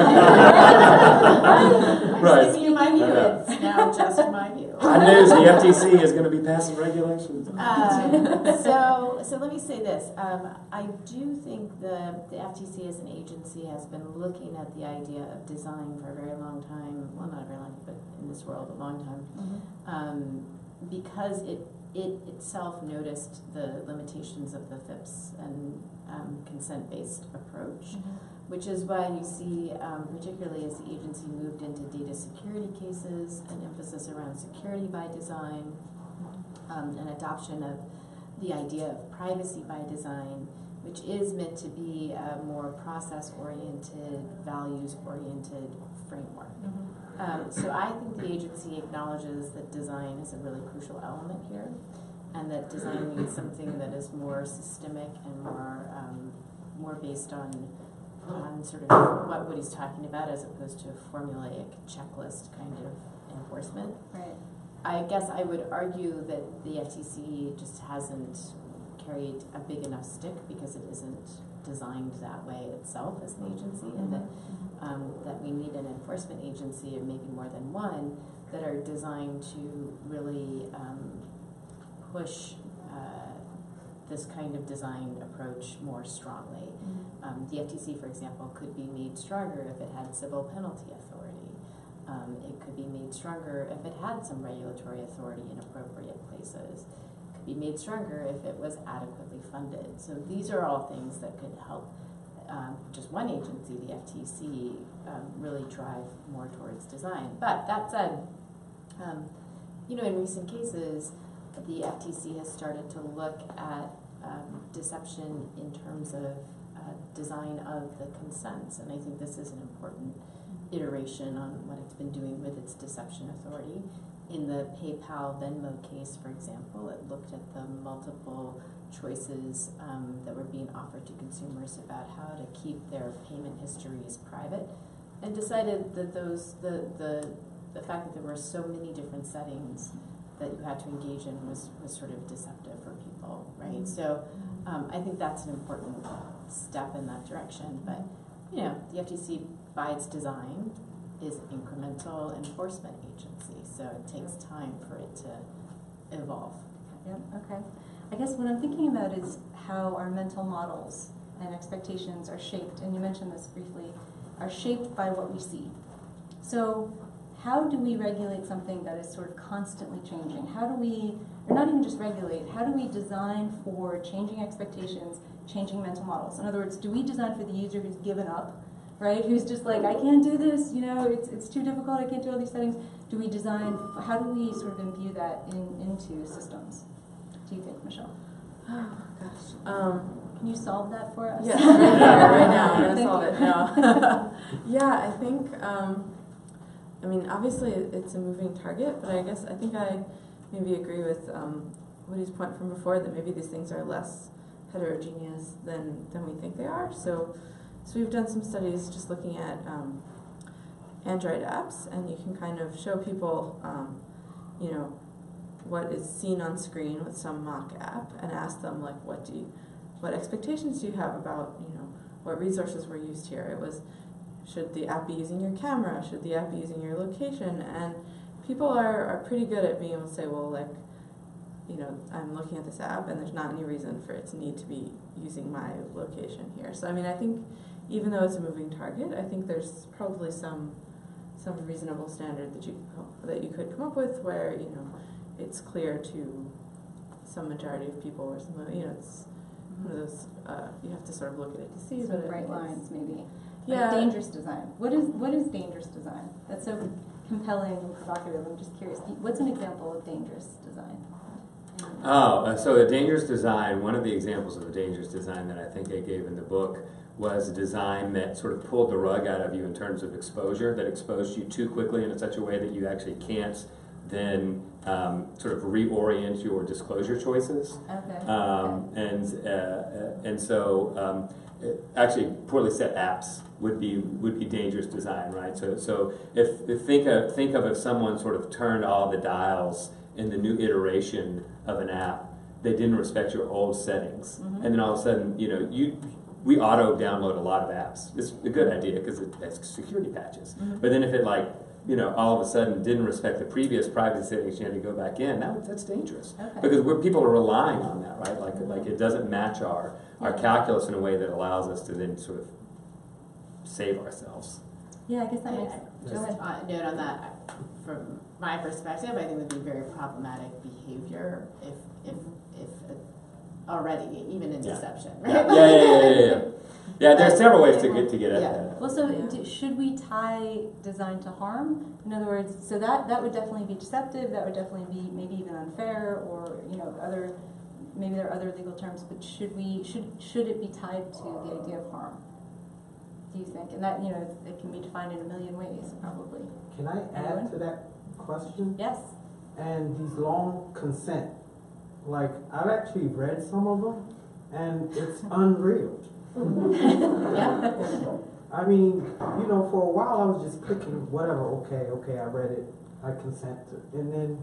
Right. I'm giving you my view. It's now just my view. I knew the FTC is going to be passing regulations. So let me say this. I do think the FTC as an agency has been looking at the idea of design for a very long time. Well, not a very long time, but in this world, a long time. Because it itself noticed the limitations of the FIPS and consent-based approach, which is why you see, particularly as the agency moved into data security cases, an emphasis around security by design, an adoption of the idea of privacy by design, which is meant to be a more process-oriented, values-oriented framework. So I think the agency acknowledges that design is a really crucial element here, and that design means something that is more systemic and more based on sort of what Woody's talking about, as opposed to a formulaic checklist kind of enforcement. Right. I guess I would argue that the FTC just hasn't carried a big enough stick because it isn't designed that way itself as an agency, and that we need an enforcement agency, or maybe more than one, that are designed to really push this kind of design approach more strongly. The FTC, for example, could be made stronger if it had civil penalty authority. It could be made stronger if it had some regulatory authority in appropriate places. It could be made stronger if it was adequately funded. So these are all things that could help just one agency, the FTC, really drive more towards design. But that said, in recent cases, the FTC has started to look at deception in terms of design of the consents, and I think this is an important iteration on what it's been doing with its deception authority. In the PayPal Venmo case, for example, it looked at the multiple choices that were being offered to consumers about how to keep their payment histories private, and decided that the fact that there were so many different settings that you had to engage in was sort of deceptive for people, right? So I think that's an important step in that direction. But the FTC, by its design, is incremental enforcement agency, so it takes time for it to evolve. Yep. Okay. I guess what I'm thinking about is how our mental models and expectations are shaped, and you mentioned this briefly, are shaped by what we see. So how do we regulate something that is sort of constantly changing? How do we, or not even just regulate, how do we design for changing expectations, changing mental models? In other words, do we design for the user who's given up, right? Who's just like, I can't do this, it's too difficult, I can't do all these settings. Do we design, how do we sort of imbue that into systems? Do you think, Michelle? Oh, gosh. Can you solve that for us? Yeah, right now. I'm going to solve it now. Yeah, I think, obviously it's a moving target, but I think I maybe agree with Woody's point from before, that maybe these things are less heterogeneous than we think they are. So we've done some studies just looking at Android apps, and you can kind of show people, what is seen on screen with some mock app, and ask them, like, what expectations do you have about, what resources were used here? It was, should the app be using your camera? Should the app be using your location? And people are pretty good at being able to say, well, like, I'm looking at this app and there's not any reason for it to need to be using my location here. So, I think even though it's a moving target, I think there's probably some reasonable standard that you could come up with where, it's clear to some majority of people, or some, one of those, you have to sort of look at it to see. Some but bright it's- lines, maybe. Yeah. Like dangerous design. What is dangerous design? That's so compelling and provocative. I'm just curious. What's an example of dangerous design? So the dangerous design, one of the examples of the dangerous design that I think I gave in the book was a design that sort of pulled the rug out of you in terms of exposure, that exposed you too quickly in such a way that you actually can't then sort of reorient your disclosure choices. Okay. And so actually poorly set apps would be dangerous design, right? So if think of if someone sort of turned all the dials in the new iteration of an app, they didn't respect your old settings, and then all of a sudden, we auto download a lot of apps. It's a good idea because it has security patches. But then if it all of a sudden didn't respect the previous privacy settings, you had to go back in. That's dangerous because people are relying on that, right? Like it doesn't match our calculus in a way that allows us to then sort of save ourselves. Yeah, I guess that makes sense. Just a note on that, from my perspective, I think it would be very problematic behavior if already, even in deception, right? Yeah, there's several ways to get at that. Well, so should we tie design to harm? In other words, so that would definitely be deceptive. That would definitely be maybe even unfair, or maybe there are other legal terms. But should it be tied to the idea of harm? Do you think? And that it can be defined in a million ways, probably. Can I add to that question? Yes. And these long consent, like I've actually read some of them, and it's unreal. Yeah. I mean, for a while I was just clicking whatever. Okay, I read it. I consent to, and then,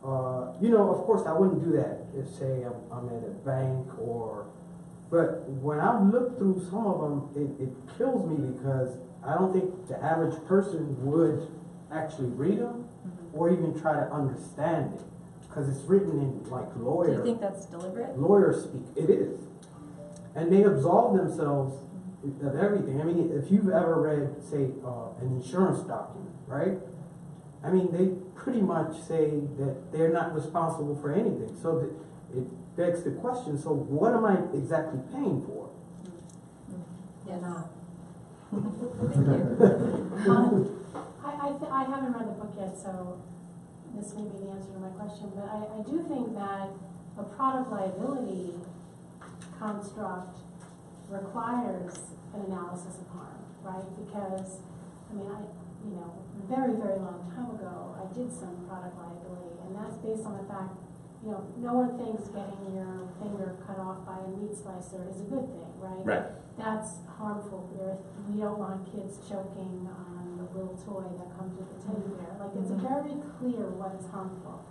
of course I wouldn't do that if, say, I'm at a bank or. But when I look through some of them, it kills me because I don't think the average person would actually read them or even try to understand it because it's written in like lawyer. Do you think that's deliberate? Lawyer speak. It is, and they absolve themselves of everything. I mean, if you've ever read, say, an insurance document, right? I mean, they pretty much say that they're not responsible for anything. So it begs the question, so what am I exactly paying for? Yes. Thank you. I haven't read the book yet, so this may be the answer to my question, but I do think that a product liability construct requires an analysis of harm, right? Because, very, very long time ago, I did some product liability, and that's based on the fact, no one thinks getting your finger cut off by a meat slicer is a good thing, right? Right. That's harmful. We don't want kids choking on the little toy that comes with the teddy bear. Like, it's very clear what is harmful.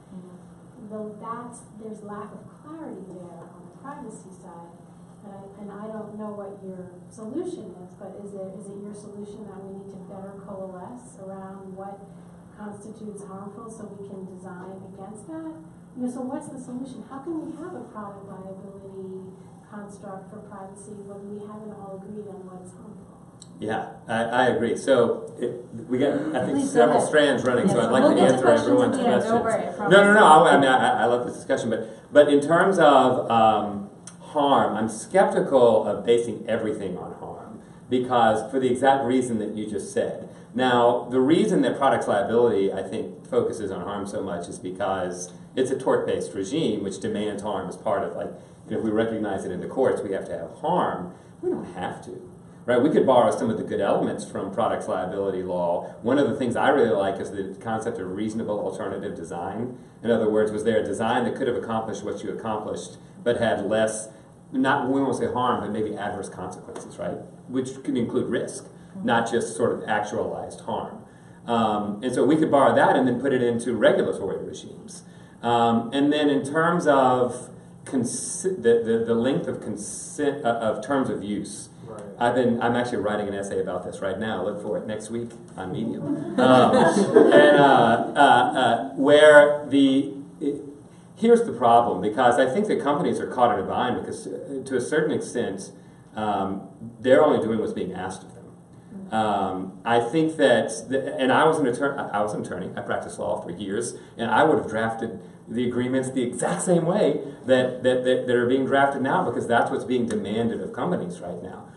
Though there's lack of clarity there on the privacy side. And I don't know what your solution is, but is it your solution that we need to better coalesce around what constitutes harmful so we can design against that? So what's the solution? How can we have a product liability construct for privacy when we haven't all agreed on what is harmful? Yeah, I agree. So we got, I think, Please several go ahead. strands running, so Yes, I'd like we'll to get to answer questions everyone's at the end. questions. Don't worry, I promise. No. I love this discussion, but in terms of harm, I'm skeptical of basing everything on harm because for the exact reason that you just said. Now, the reason that products liability, I think, focuses on harm so much is because it's a tort-based regime which demands harm as part of, if we recognize it in the courts, we have to have harm. We don't have to. Right? We could borrow some of the good elements from products liability law. One of the things I really like is the concept of reasonable alternative design. In other words, was there a design that could have accomplished what you accomplished but had less, we won't say harm, but maybe adverse consequences, right? Which could include risk, not just sort of actualized harm. And so we could borrow that and then put it into regulatory regimes. And then in terms of the length of consent of terms of use, right. I'm actually writing an essay about this right now. Look for it next week on Medium. Here's the problem, because I think that companies are caught in a bind because to a certain extent, they're only doing what's being asked of them. I think that, and I was an attorney, I practiced law for years, and I would have drafted the agreements the exact same way that are being drafted now, because that's what's being demanded of companies right now.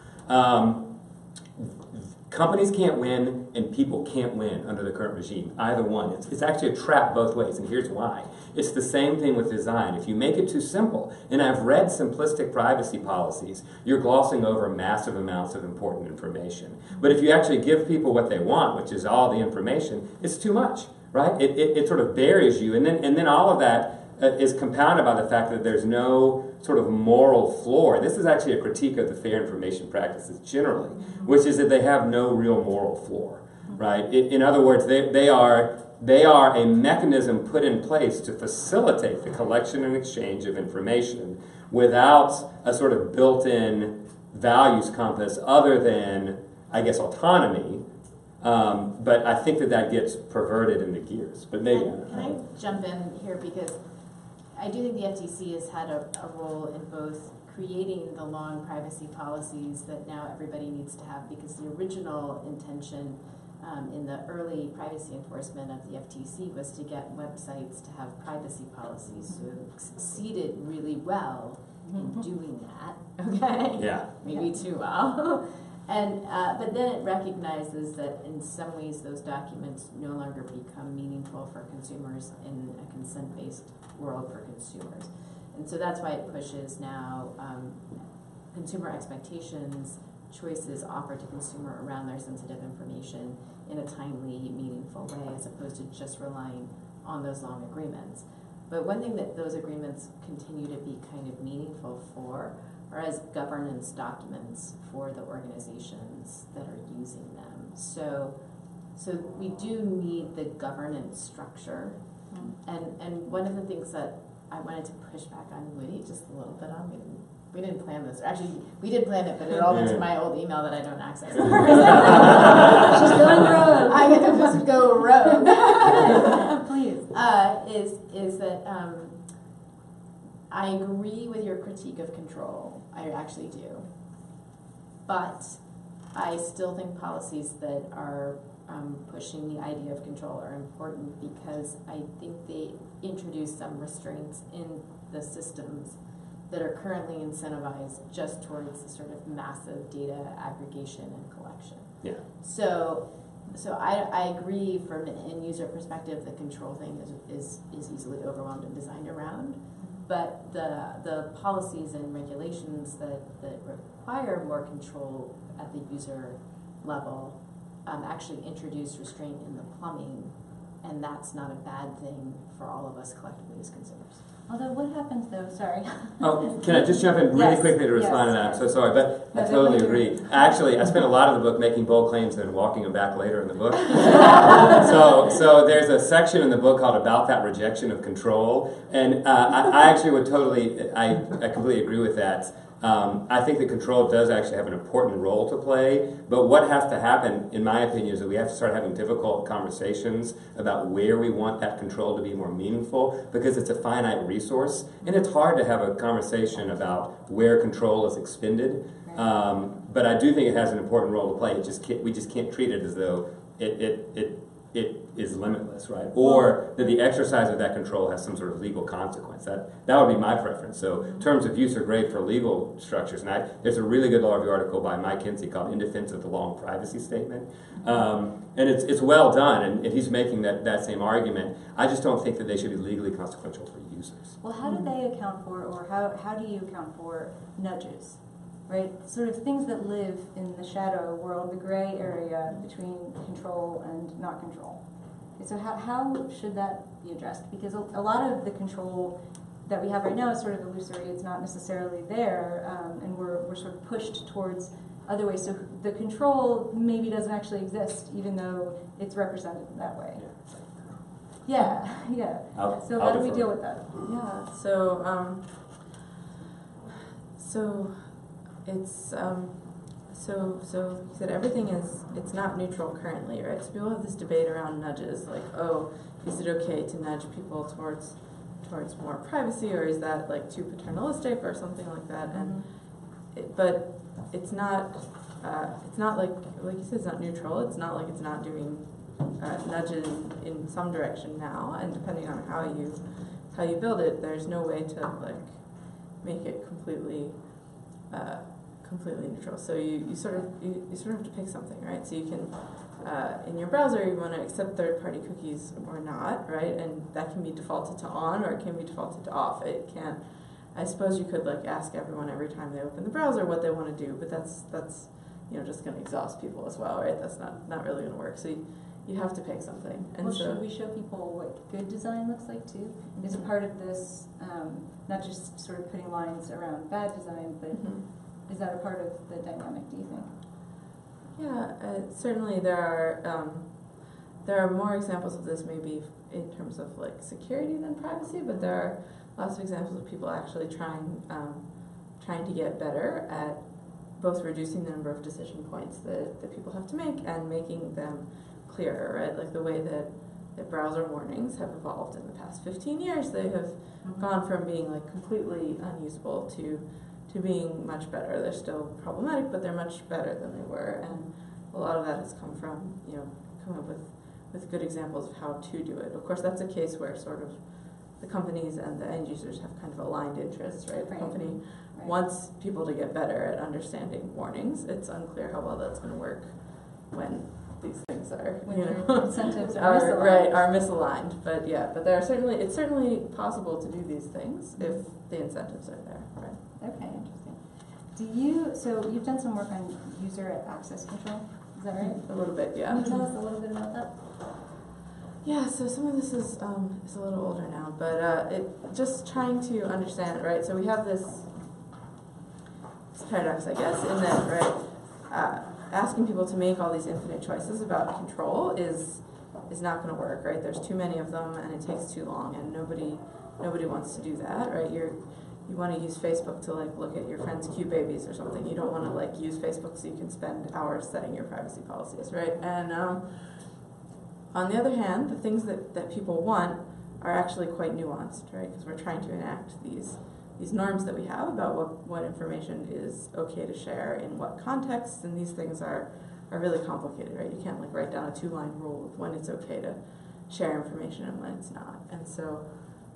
Companies can't win and people can't win under the current regime, either one. It's actually a trap both ways, and here's why. It's the same thing with design. If you make it too simple, and I've read simplistic privacy policies, you're glossing over massive amounts of important information. But if you actually give people what they want, which is all the information, it's too much, right? It sort of buries you, and then all of that is compounded by the fact that there's no sort of moral floor. This is actually a critique of the fair information practices generally, which is that they have no real moral floor, right? In other words, they are a mechanism put in place to facilitate the collection and exchange of information without a sort of built-in values compass other than, I guess, autonomy. But I think that gets perverted in the gears. But maybe. Can I jump in here, because I do think the FTC has had a role in both creating the long privacy policies that now everybody needs to have, because the original intention in the early privacy enforcement of the FTC was to get websites to have privacy policies. So it succeeded really well in doing that, okay? Yeah. Maybe too well. And but then it recognizes that in some ways those documents no longer become meaningful for consumers in a consent-based world for consumers. And so that's why it pushes now consumer expectations, choices offered to consumer around their sensitive information in a timely, meaningful way, as opposed to just relying on those long agreements. But one thing that those agreements continue to be kind of meaningful for are as governance documents for the organizations that are using them. So we do need the governance structure. And one of the things that I wanted to push back on Woody just a little bit on, we didn't plan this. Actually, we did plan it, but it all went to my old email that I don't access. She's going rogue. I get to just go rogue. Please. Is that I agree with your critique of control. I actually do. But I still think policies that are pushing the idea of control are important, because I think they introduce some restraints in the systems that are currently incentivized just towards sort of massive data aggregation and collection. Yeah. So I agree from an end user perspective, the control thing is easily overwhelmed and designed around. But the policies and regulations that require more control at the user level actually introduce restraint in the plumbing, and that's not a bad thing for all of us collectively as consumers. Although, what happens though? Sorry. Oh, can I just jump in really quickly to respond to that? I'm so sorry, but I totally agree. Actually, I spent a lot of the book making bold claims and walking them back later in the book. So there's a section in the book called About That Rejection of Control, and I actually would I completely agree with that. I think that control does actually have an important role to play, but what has to happen, in my opinion, is that we have to start having difficult conversations about where we want that control to be more meaningful, because it's a finite resource, and it's hard to have a conversation about where control is expended. But I do think it has an important role to play. We just can't treat it as though it is limitless, right? Or that the exercise of that control has some sort of legal consequence. That would be my preference. So terms of use are great for legal structures. And there's a really good law review article by Mike Kinsey called In Defense of the Long Privacy Statement. And it's well done, and he's making that same argument. I just don't think that they should be legally consequential for users. Well, how do they account for, or how do you account for nudges? Right, sort of things that live in the shadow world, the gray area between control and not control. Okay, so how should that be addressed? Because a lot of the control that we have right now is sort of illusory. It's not necessarily there, and we're sort of pushed towards other ways. So the control maybe doesn't actually exist, even though it's represented in that way. Yeah. So how do we deal with that? Yeah. So it's so he said everything it's not neutral currently, right? So people have this debate around nudges, like, oh, is it okay to nudge people towards more privacy, or is that like too paternalistic or something like that? And but it's not it's not like you said, it's not neutral. It's not like it's not doing nudges in some direction now, and depending on how you build it, there's no way to like make it completely neutral. So you sort of have to pick something, right? So you can in your browser you want to accept third-party cookies or not, right? And that can be defaulted to on or it can be defaulted to off. It can't. I suppose you could like ask everyone every time they open the browser what they want to do, but that's just going to exhaust people as well, right? That's not really going to work. So you have to pick something. And well, so should we show people what good design looks like too? Mm-hmm. Is part of this not just sort of putting lines around bad design, but is that a part of the dynamic, do you think? Yeah, certainly there are more examples of this maybe in terms of like security than privacy, but there are lots of examples of people actually trying to get better at both reducing the number of decision points that people have to make and making them clearer, right? Like the way that browser warnings have evolved in the past 15 years, they have gone from being like completely unusable to being much better. They're still problematic, but they're much better than they were, and a lot of that has come from coming up with good examples of how to do it. Of course, that's a case where sort of the companies and the end users have kind of aligned interests, right? The company wants people to get better at understanding warnings. It's unclear how well that's going to work when these things are, incentives are misaligned. But it's certainly possible to do these things if the incentives are there, right? Okay, interesting. So you've done some work on user access control, is that right? A little bit, yeah. Can you tell us a little bit about that? Yeah, so some of this is a little older now, but just trying to understand, right? So we have this paradox, I guess, in that, right, asking people to make all these infinite choices about control is not going to work, right? There's too many of them, and it takes too long, and nobody wants to do that, right? You want to use Facebook to like look at your friends' cute babies or something. You don't want to like use Facebook so you can spend hours setting your privacy policies, right? And on the other hand, the things that people want are actually quite nuanced, right? Because we're trying to enact these norms that we have about what information is okay to share in what contexts, and these things are really complicated, right? You can't like write down a 2-line rule of when it's okay to share information and when it's not. And so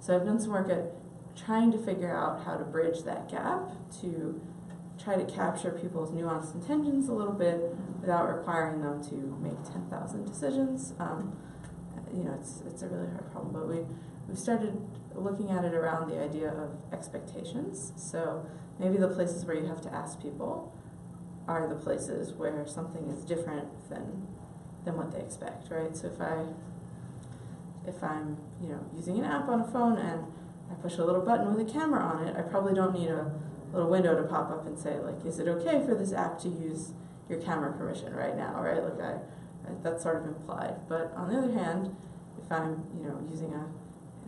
I've done some work at trying to figure out how to bridge that gap to try to capture people's nuanced intentions a little bit without requiring them to make 10,000 decisions. It's a really hard problem, but we've started looking at it around the idea of expectations. So maybe the places where you have to ask people are the places where something is different than what they expect, right? So if I'm using an app on a phone and I push a little button with a camera on it, I probably don't need a little window to pop up and say, like, is it okay for this app to use your camera permission right now, right? Like, that's sort of implied. But on the other hand, if I'm, using an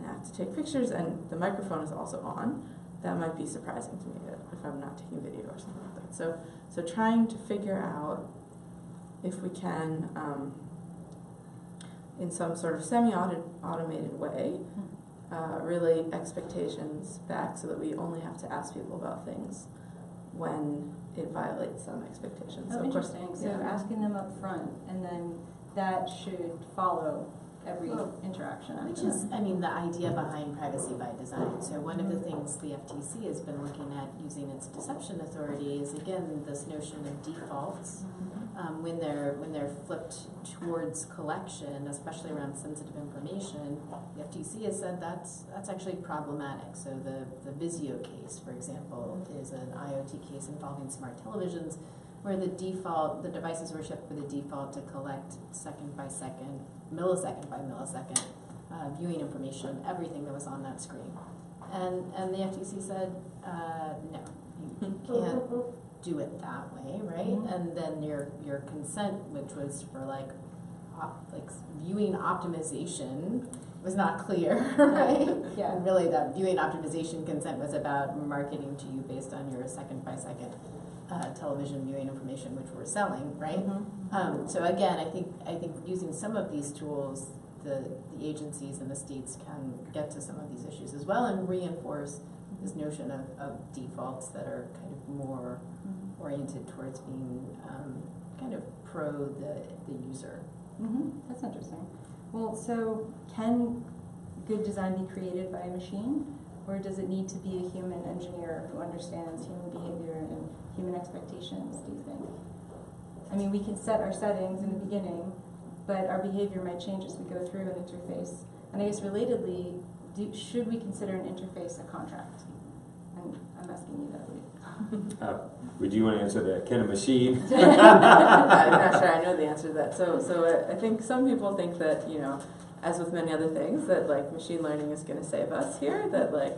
app to take pictures and the microphone is also on, that might be surprising to me if I'm not taking video or something like that. So trying to figure out if we can, in some sort of semi-automated way, relate expectations back so that we only have to ask people about things when it violates some expectations. Oh, so interesting. So asking them up front, and then that should follow every interaction. Which is, the idea behind privacy by design. So one of the things the FTC has been looking at using its deception authority is, again, this notion of defaults. When they're flipped towards collection, especially around sensitive information, the FTC has said that's actually problematic. So the Vizio case, for example, is an IoT case involving smart televisions, where the devices were shipped with a default to collect second by second, millisecond by millisecond viewing information of everything that was on that screen. And the FTC said, no, you can't do it that way, right? And then your consent, which was for like viewing optimization, was not clear, right? Yeah. And really, that viewing optimization consent was about marketing to you based on your second by second television viewing information, which we're selling, right? So again, I think using some of these tools, the agencies and the states can get to some of these issues as well and reinforce this notion of defaults that are kind of more oriented towards being kind of pro the user. That's interesting. Well, so can good design be created by a machine, or does it need to be a human engineer who understands human behavior and human expectations, do you think? I mean, we can set our settings in the beginning, but our behavior might change as we go through an interface. And I guess relatedly, should we consider an interface a contract? And I'm asking you that, Lee. Would you want to answer that? Can a machine? I'm not sure I know the answer to that. So I think some people think that, you know, as with many other things, that like machine learning is going to save us here. That like,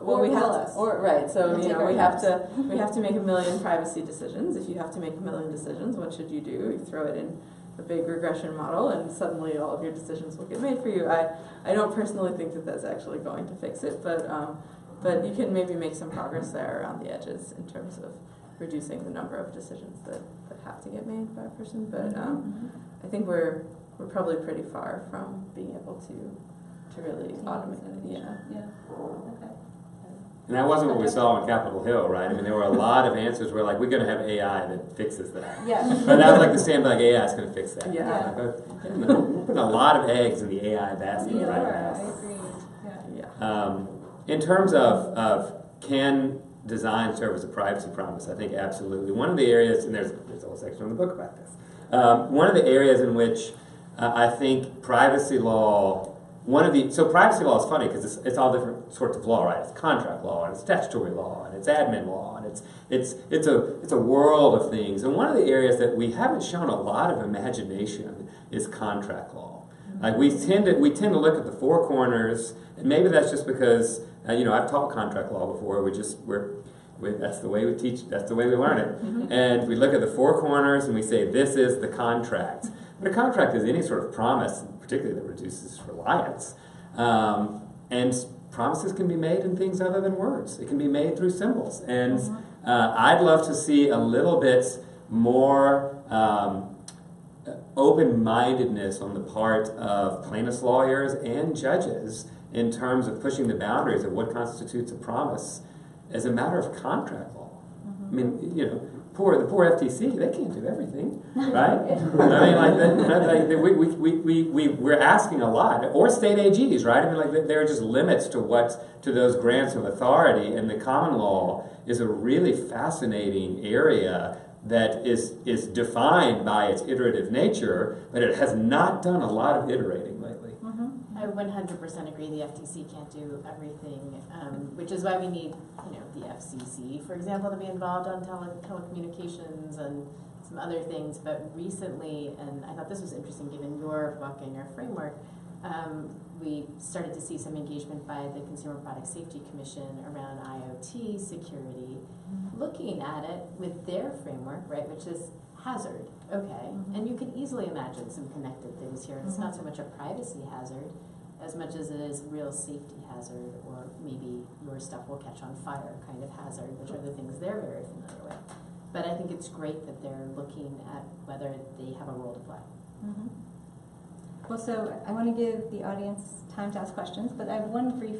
well, Or we have us. to, or right. So We'll you take know, our we have jobs. to make a million privacy decisions. If you have to make a million decisions, what should you do? You throw it in a big regression model, and suddenly all of your decisions will get made for you. I don't personally think that that's actually going to fix it, but you can maybe make some progress there around the edges in terms of reducing the number of decisions that have to get made by a person. But I think we're probably pretty far from being able to really automate it. Yeah. Okay. And that wasn't what we saw on Capitol Hill, right? I mean, there were a lot of answers where like, we're going to have AI that fixes that. Yeah. But that was like the same, like AI is going to fix that. Yeah. We're putting a lot of eggs in the AI basket You right are, now. I agree. Yeah. In terms of can design serve as a privacy promise, I think absolutely. One of the areas, and there's a whole section in the book about this, one of the areas in which I think privacy law, so privacy law is funny because it's all different sorts of law, right? It's contract law, and it's statutory law, and it's admin law, and it's a world of things. And one of the areas that we haven't shown a lot of imagination is contract law. Like we tend to look at the four corners, and maybe that's just because I've taught contract law before. That's the way we teach. That's the way we learn it. And we look at the four corners and we say this is the contract. But a contract is any sort of promise, particularly that reduces reliance. And promises can be made in things other than words. It can be made through symbols. And I'd love to see a little bit more open-mindedness on the part of plaintiffs' lawyers and judges in terms of pushing the boundaries of what constitutes a promise as a matter of contract law. I mean, the poor FTC, they can't do everything, right? I mean, we're asking a lot, or state AGs, right? I mean, there are just limits to those grants of authority, and the common law is a really fascinating area that is defined by its iterative nature, but it has not done a lot of iterating lately. I 100% agree the FTC can't do everything, which is why we need, the FCC, for example, to be involved on telecommunications and some other things. But recently, and I thought this was interesting given your book and your framework, we started to see some engagement by the Consumer Product Safety Commission around IoT security, looking at it with their framework, right, which is hazard, okay, and you can easily imagine some connected things here. It's not so much a privacy hazard as much as it is real safety hazard, or maybe your stuff will catch on fire kind of hazard, which are the things they're very familiar with. But I think it's great that they're looking at whether they have a role to play. Well, so I want to give the audience time to ask questions, but I have one brief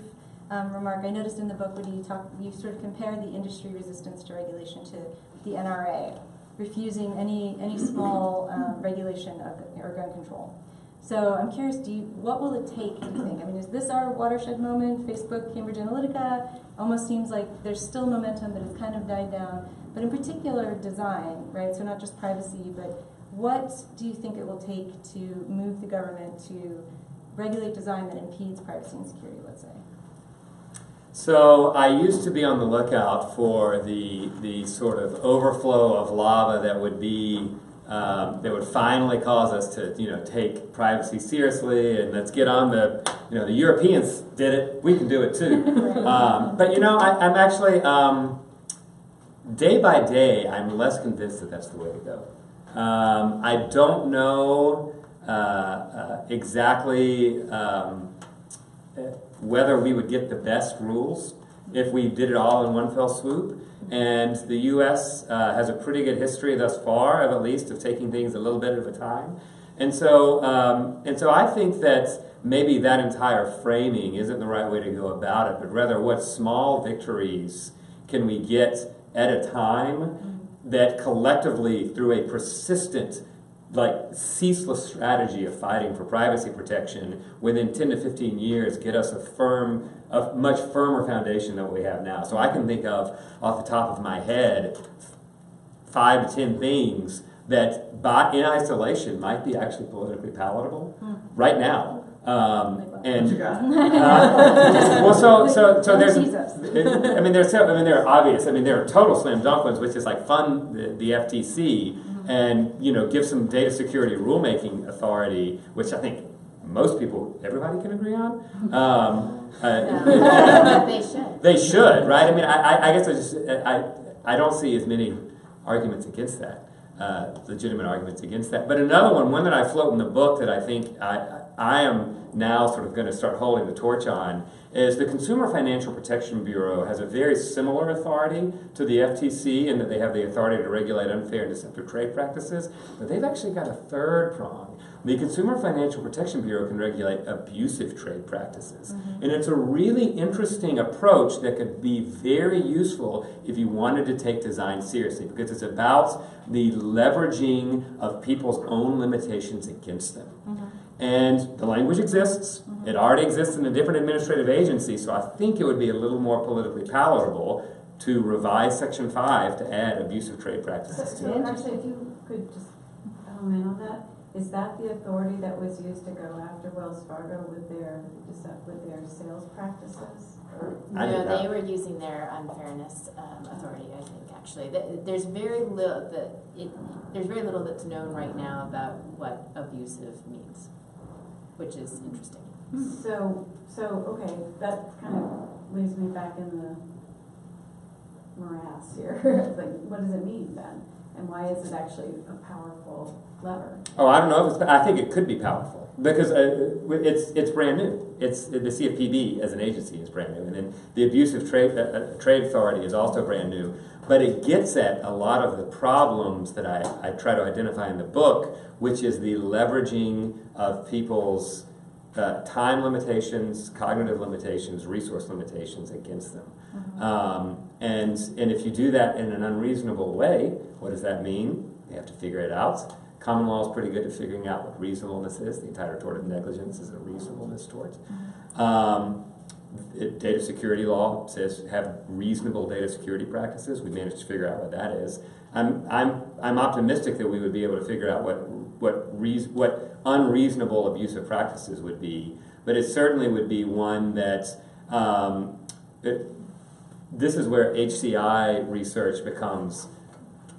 remark. I noticed in the book when you sort of compare the industry resistance to regulation to the NRA, refusing any small regulation of or gun control. So I'm curious, what will it take, do you think? I mean, is this our watershed moment? Facebook, Cambridge Analytica, almost seems like there's still momentum, but it's kind of died down. But in particular, design, right? So not just privacy, but what do you think it will take to move the government to regulate design that impedes privacy and security, let's say? So I used to be on the lookout for the sort of overflow of lava that would be that would finally cause us to take privacy seriously, and let's get on the Europeans did it, we can do it too. But I'm actually day by day I'm less convinced that that's the way to go. I don't know exactly whether we would get the best rules if we did it all in one fell swoop. And the U.S. Has a pretty good history thus far, at least, of taking things a little bit at a time. And so I think that maybe that entire framing isn't the right way to go about it, but rather what small victories can we get at a time that collectively, through a persistent, like ceaseless strategy of fighting for privacy protection, within 10 to 15 years get us a much firmer foundation than what we have now. So I can think of, off the top of my head, 5 to 10 things that in isolation might be actually politically palatable right now. And well, so there's, they're obvious. There are total slam dunk ones, which is like fund the FTC and give some data security rulemaking authority, which I think most people, everybody can agree on. They should. They should, right? I guess I don't see as many arguments against that, legitimate arguments against that. But another one that I float in the book that I think I am now sort of going to start holding the torch on is the Consumer Financial Protection Bureau has a very similar authority to the FTC in that they have the authority to regulate unfair and deceptive trade practices, but they've actually got a third prong. The Consumer Financial Protection Bureau can regulate abusive trade practices. And it's a really interesting approach that could be very useful if you wanted to take design seriously, because it's about the leveraging of people's own limitations against them. And the language exists. It already exists in a different administrative agency, so I think it would be a little more politically palatable to revise Section 5 to add abusive trade practices to it. Actually, if you could just hone in on that, is that the authority that was used to go after Wells Fargo with their sales practices? No, they were using their unfairness authority, I think, actually. There's very little that's known right now about what abusive means, which is interesting. So okay, that kind of leaves me back in the morass here. Like, what does it mean then? And why is it actually a powerful lever? Oh, I don't know. I think it could be powerful because it's brand new. It's the CFPB as an agency is brand new, and then the abusive trade authority is also brand new. But it gets at a lot of the problems that I try to identify in the book, which is the leveraging of people's time limitations, cognitive limitations, resource limitations against them. And if you do that in an unreasonable way, what does that mean? You have to figure it out. Common law is pretty good at figuring out what reasonableness is. The entire tort of negligence is a reasonableness tort. Data security law says have reasonable data security practices. We managed to figure out what that is. I'm optimistic that we would be able to figure out what unreasonable abusive practices would be, but it certainly would be one that this is where HCI research becomes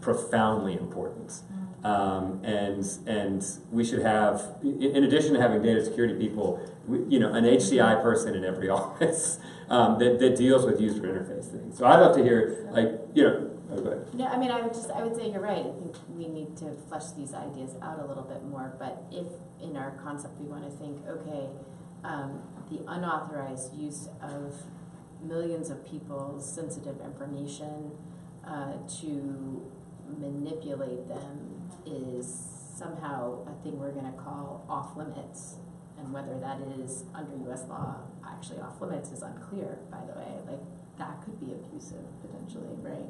profoundly important. And we should have, in addition to having data security people, an HCI person in every office that deals with user interface things. So I'd love to hear, oh, go ahead. No, I would say you're right. I think we need to flesh these ideas out a little bit more. But if in our concept we want to think, okay, the unauthorized use of millions of people's sensitive information to manipulate them is somehow a thing we're going to call off limits, and whether that is under U.S. law actually off limits is unclear, by the way. Like, that could be abusive potentially, right?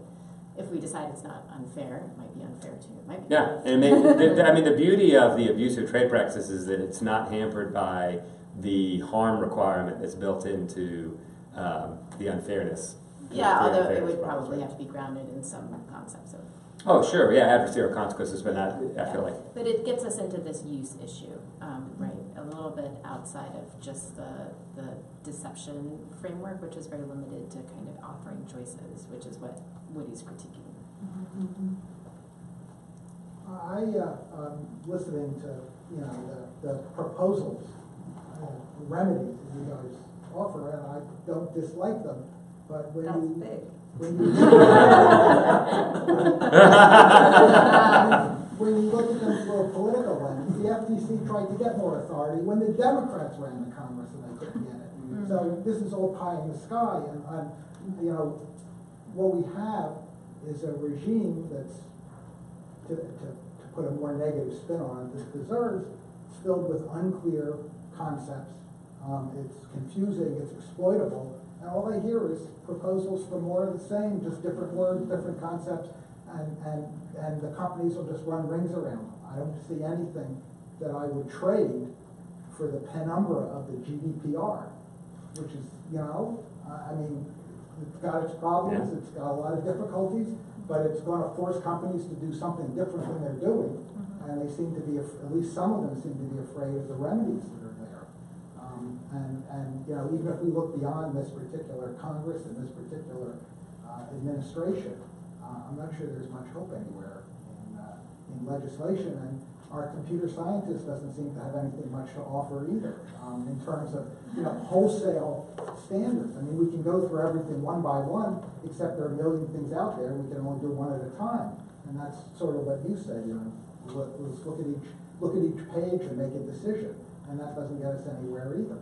If we decide it's not unfair, it might be unfair too. It might be. Yeah, and the beauty of the abusive trade practices is that it's not hampered by the harm requirement that's built into the unfairness. Yeah, although it would probably have to be grounded in some concepts of. Oh, sure, yeah, adversarial consequences, but not, I feel like. But it gets us into this use issue, right? A little bit outside of just the deception framework, which is very limited to kind of offering choices, which is what Woody's critiquing. I'm listening to the proposals, remedies that you guys offer, and I don't dislike them, but when when you look at them through a political lens, the FTC tried to get more authority when the Democrats ran the Congress and they couldn't get it. So this is all pie in the sky, and what we have is a regime that's, to put a more negative spin on it, that deserves, it's filled with unclear concepts. It's confusing, it's exploitable, and all I hear is proposals for more of the same, just different words, different concepts, and the companies will just run rings around them. I don't see anything that I would trade for the penumbra of the GDPR, which is, I mean, it's got its problems, it's got a lot of difficulties, but it's going to force companies to do something different than they're doing, and they seem to be, at least some of them seem to be afraid of the remedies that are there. Even if we look beyond this particular Congress and this particular administration, I'm not sure there's much hope anywhere in legislation, and our computer scientist doesn't seem to have anything much to offer either in terms of wholesale standards. I mean, we can go through everything one by one, except there are a million things out there, and we can only do one at a time. And that's sort of what you said. Let's look at each page and make a decision, and that doesn't get us anywhere either.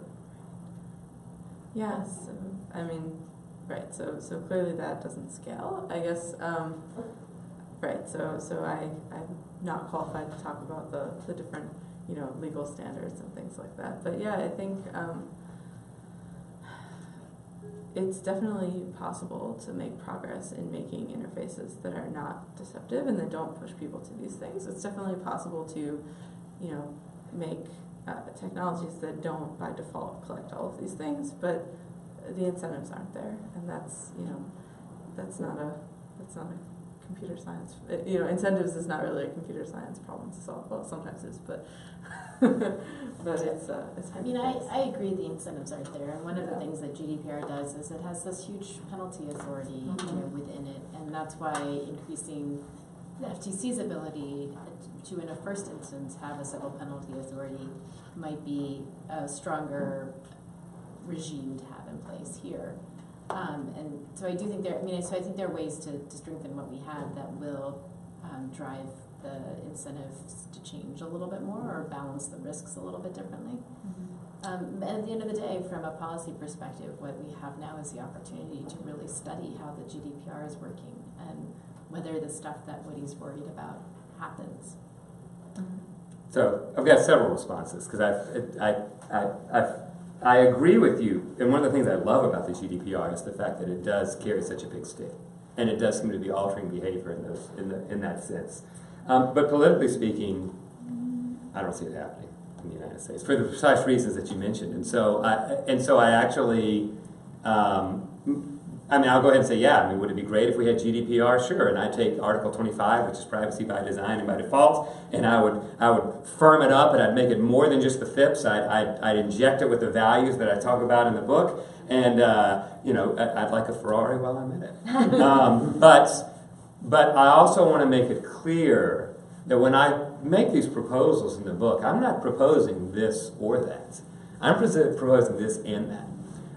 Yes, I mean, right. So clearly that doesn't scale. I guess. Right. So I'm not qualified to talk about the different legal standards and things like that. But yeah, I think it's definitely possible to make progress in making interfaces that are not deceptive and that don't push people to these things. It's definitely possible to make technologies that don't by default collect all of these things, but the incentives aren't there, and that's not a computer science. Incentives is not really a computer science problem to solve. Well, sometimes it is, but it's. I mean, I agree the incentives aren't there, and one of the things that GDPR does is it has this huge penalty authority within it, and that's why increasing the FTC's ability to, in a first instance, have a civil penalty authority might be a stronger regime to have in place here. And so I do think I think there are ways to strengthen what we have that will drive the incentives to change a little bit more or balance the risks a little bit differently. And at the end of the day, from a policy perspective, what we have now is the opportunity to really study how the GDPR is working and whether the stuff that Woody's worried about happens. So I've got several responses because I agree with you, and one of the things I love about the GDPR is the fact that it does carry such a big stick, and it does seem to be altering behavior in that sense. But politically speaking, I don't see it happening in the United States for the precise reasons that you mentioned, and so I actually. I'll go ahead and say, would it be great if we had GDPR? Sure, and I'd take Article 25, which is privacy by design and by default, and I would firm it up, and I'd make it more than just the FIPS. I'd inject it with the values that I talk about in the book, and I'd like a Ferrari while I'm in it. But I also want to make it clear that when I make these proposals in the book, I'm not proposing this or that. I'm proposing this and that.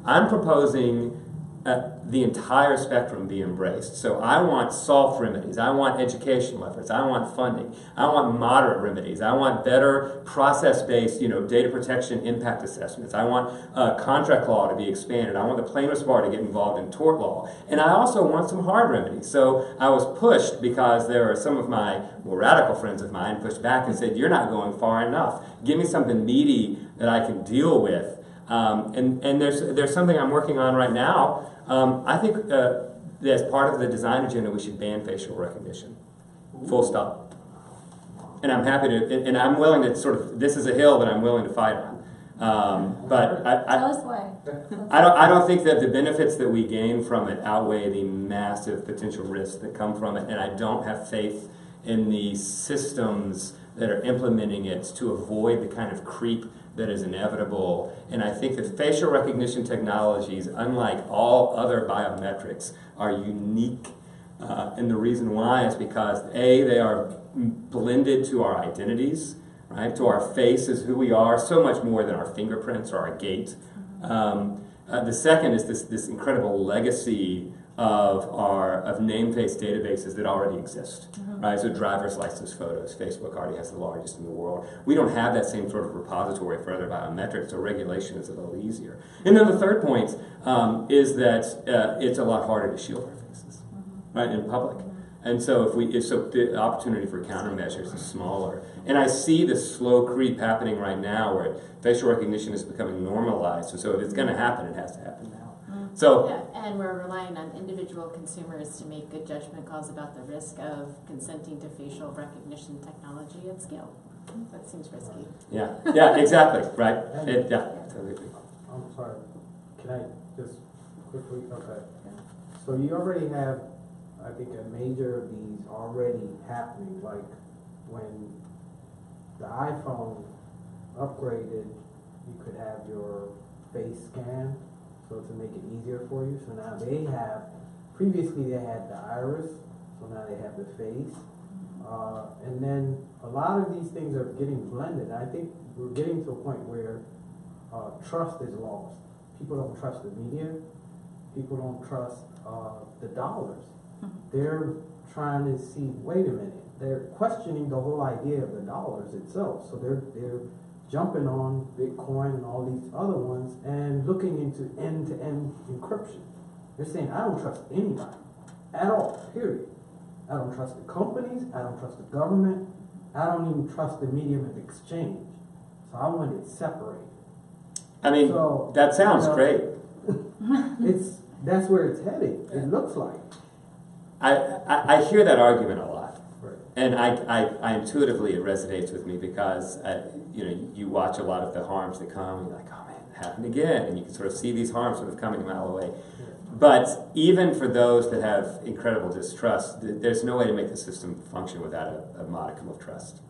I'm proposing the entire spectrum be embraced. So I want soft remedies. I want educational efforts. I want funding. I want moderate remedies. I want better process-based, data protection impact assessments. I want contract law to be expanded. I want the plaintiffs' bar to get involved in tort law. And I also want some hard remedies. So I was pushed because there are some of my more radical friends of mine pushed back and said, "You're not going far enough. Give me something meaty that I can deal with." And there's something I'm working on right now. I think as part of the design agenda, we should ban facial recognition. Full stop. And I'm happy to, and I'm willing to this is a hill that I'm willing to fight on. But Tell us why. I don't think that the benefits that we gain from it outweigh the massive potential risks that come from it, and I don't have faith in the systems that are implementing it to avoid the kind of creep that is inevitable. And I think that facial recognition technologies, unlike all other biometrics, are unique. And the reason why is because, A, they are blended to our identities, right? To our face is who we are, so much more than our fingerprints or our gait. The second is this incredible legacy of name-face databases that already exist, right? So driver's license photos, Facebook already has the largest in the world. We don't have that same sort of repository for other biometrics, so regulation is a little easier. And then the third point is that it's a lot harder to shield our faces, right, in public. And so the opportunity for countermeasures is smaller. And I see this slow creep happening right now where facial recognition is becoming normalized. And so if it's going to happen, it has to happen now. So Yeah, and we're relying on individual consumers to make good judgment calls about the risk of consenting to facial recognition technology at scale. That seems risky. yeah, exactly, right? Totally agree. I'm sorry, can I just quickly, okay. So you already have, I think, a major of these already happening, like when the iPhone upgraded, you could have your face scan, so to make it easier for you. So now they have, previously they had the iris, so now they have the face. And then a lot of these things are getting blended. I think we're getting to a point where trust is lost. People don't trust the media. People don't trust the dollars. They're trying to see, wait a minute, they're questioning the whole idea of the dollars itself. So they're jumping on Bitcoin and all these other ones and looking into end-to-end encryption. They're saying, I don't trust anybody at all, period. I don't trust the companies, I don't trust the government, I don't even trust the medium of exchange. So I want it separated. I mean, so, that sounds great. That's where it's heading, it looks like. I hear that argument a lot. Right. And I intuitively, it resonates with me because, you watch a lot of the harms that come and you're like, oh man, it happened again. And you can sort of see these harms sort of coming a mile away. Yeah. But even for those that have incredible distrust, there's no way to make the system function without a modicum of trust.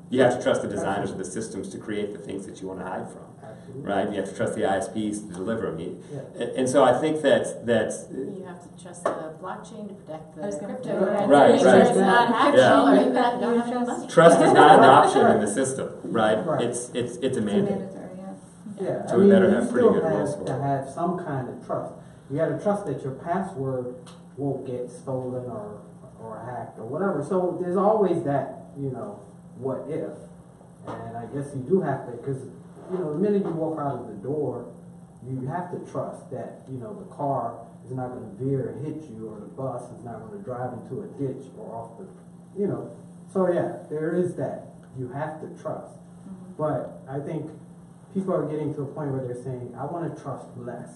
You have to trust the designers of the systems to create the things that you want to hide from. Absolutely. Right? You have to trust the ISPs to deliver them. Yeah. And so I think that You have to trust the blockchain to protect the I was gonna crypto. say that. Right, Make sure right. it's not hackable Yeah. or you don't have any money. trust is not an option in the system, right? Right. It's a It's mandate. mandatory, yeah. Yeah, So we better have pretty you good still rules have for to it. have some kind of trust. You got to trust that your password won't get stolen or hacked or whatever. So there's always that, what if. And I guess you do have to, because, the minute you walk out of the door, you have to trust that, the car is not going to veer and hit you, or the bus is not going to drive into a ditch or off the, So yeah, there is that. You have to trust. But I think people are getting to a point where they're saying, I want to trust less.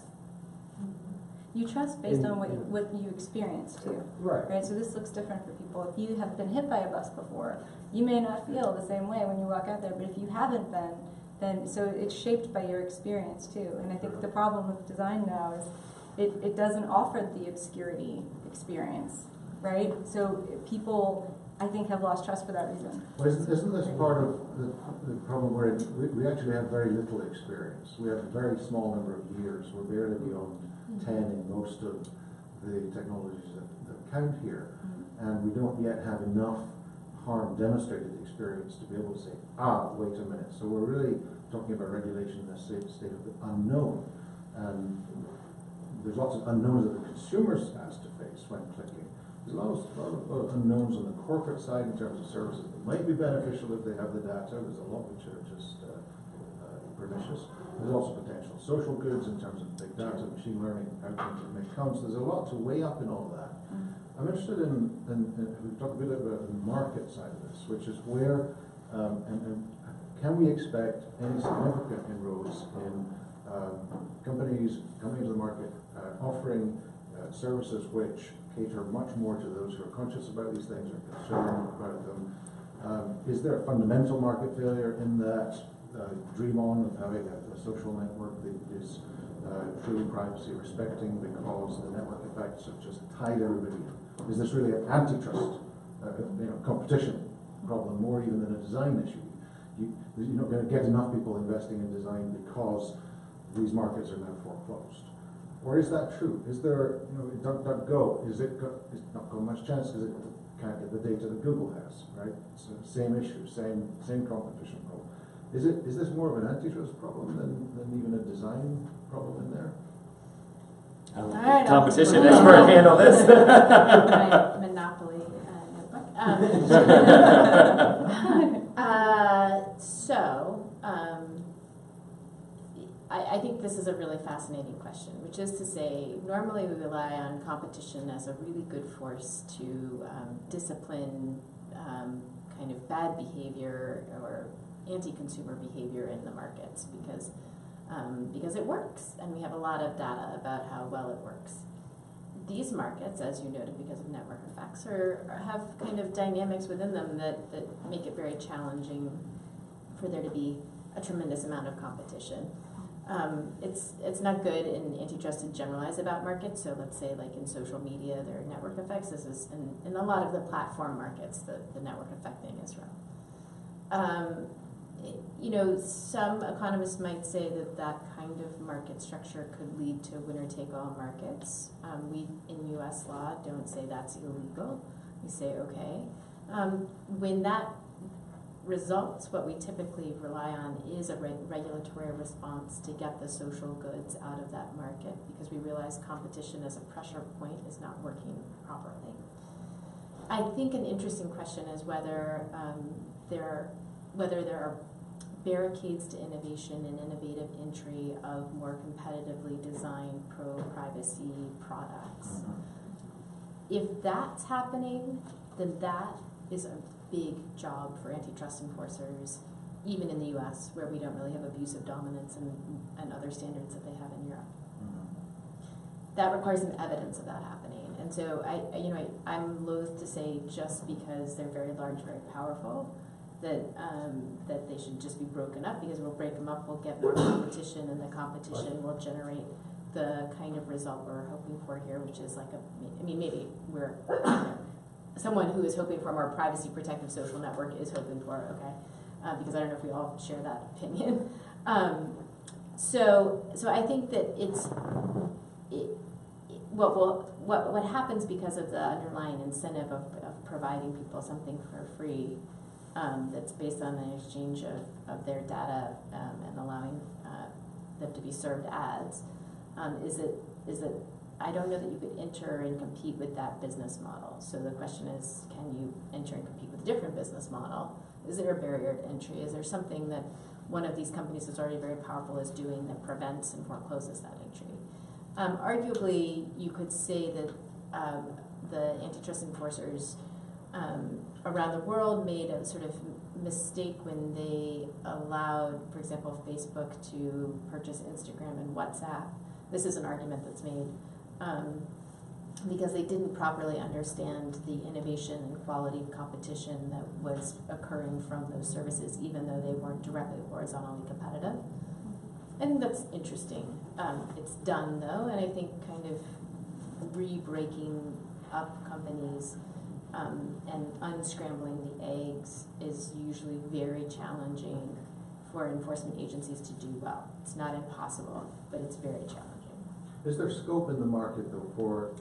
You trust based on what you experience too. Right. So this looks different for people. If you have been hit by a bus before, you may not feel the same way when you walk out there, but if you haven't been, then so it's shaped by your experience too. And I think the problem with design now is it doesn't offer the obscurity experience, right? So people, I think, have lost trust for that reason. Well, isn't this part of the problem where we actually have very little experience? We have a very small number of years. We're barely beyond 10 in most of the technologies that count here. And we don't yet have enough harm demonstrated experience to be able to say, wait a minute. So we're really talking about regulation in a state of the unknown. And there's lots of unknowns that the consumers has to face when clicking. There's a lot of unknowns on the corporate side in terms of services that might be beneficial if they have the data. There's a lot which are just pernicious. There's also potential social goods in terms of big data, machine learning, how things may come. So there's a lot to weigh up in all of that. I'm interested in we've talked a bit about the market side of this, which is where, and can we expect any significant inroads in companies coming into the market offering services which cater much more to those who are conscious about these things or concerned about them? Is there a fundamental market failure in that dream on of having a social network that is truly privacy respecting because the network effects have just tied everybody in? Is this really an antitrust competition problem more even than a design issue? You're not going to get enough people investing in design because these markets are now foreclosed. Or is that true? Is there, DuckDuckGo, is not got much chance because it can't get the data that Google has, right? It's the same issue, same competition problem. Is this more of an antitrust problem than even a design problem in there? Right, Competition expert handle this. My Monopoly notebook. I think this is a really fascinating question, which is to say, normally we rely on competition as a really good force to discipline kind of bad behavior or anti-consumer behavior in the markets, because because it works, and we have a lot of data about how well it works. These markets, as you noted, because of network effects, have kind of dynamics within them that make it very challenging for there to be a tremendous amount of competition. It's not good in antitrust to generalize about markets. So let's say like in social media, there are network effects. This is in a lot of the platform markets, the network effect thing is real. Some economists might say that kind of market structure could lead to winner-take-all markets. We, in U.S. law, don't say that's illegal. We say, okay. When that results, what we typically rely on is a regulatory response to get the social goods out of that market, because we realize competition as a pressure point is not working properly. I think an interesting question is whether there are barricades to innovation and innovative entry of more competitively designed pro-privacy products. If that's happening, then that is a big job for antitrust enforcers, even in the US, where we don't really have abusive dominance and other standards that they have in Europe. That requires some evidence of that happening. And so I'm loath to say just because they're very large, very powerful, that they should just be broken up, because we'll break them up, we'll get more competition, and the competition will generate the kind of result we're hoping for here, which is like maybe we're, someone who is hoping for a more privacy protective social network is hoping for, okay, because I don't know if we all share that opinion. So I think that what happens because of the underlying incentive of providing people something for free, that's based on an exchange of their data and allowing them to be served ads, is that I don't know that you could enter and compete with that business model. So the question is, can you enter and compete with a different business model? Is there a barrier to entry? Is there something that one of these companies that's already very powerful is doing that prevents and forecloses that entry? Arguably, you could say that the antitrust enforcers around the world made a sort of mistake when they allowed, for example, Facebook to purchase Instagram and WhatsApp. This is an argument that's made because they didn't properly understand the innovation and quality of competition that was occurring from those services, even though they weren't directly horizontally competitive. I think that's interesting. It's done, though, and I think kind of re-breaking up companies and unscrambling the eggs is usually very challenging for enforcement agencies to do well. It's not impossible, but it's very challenging. Is there scope in the market, though, or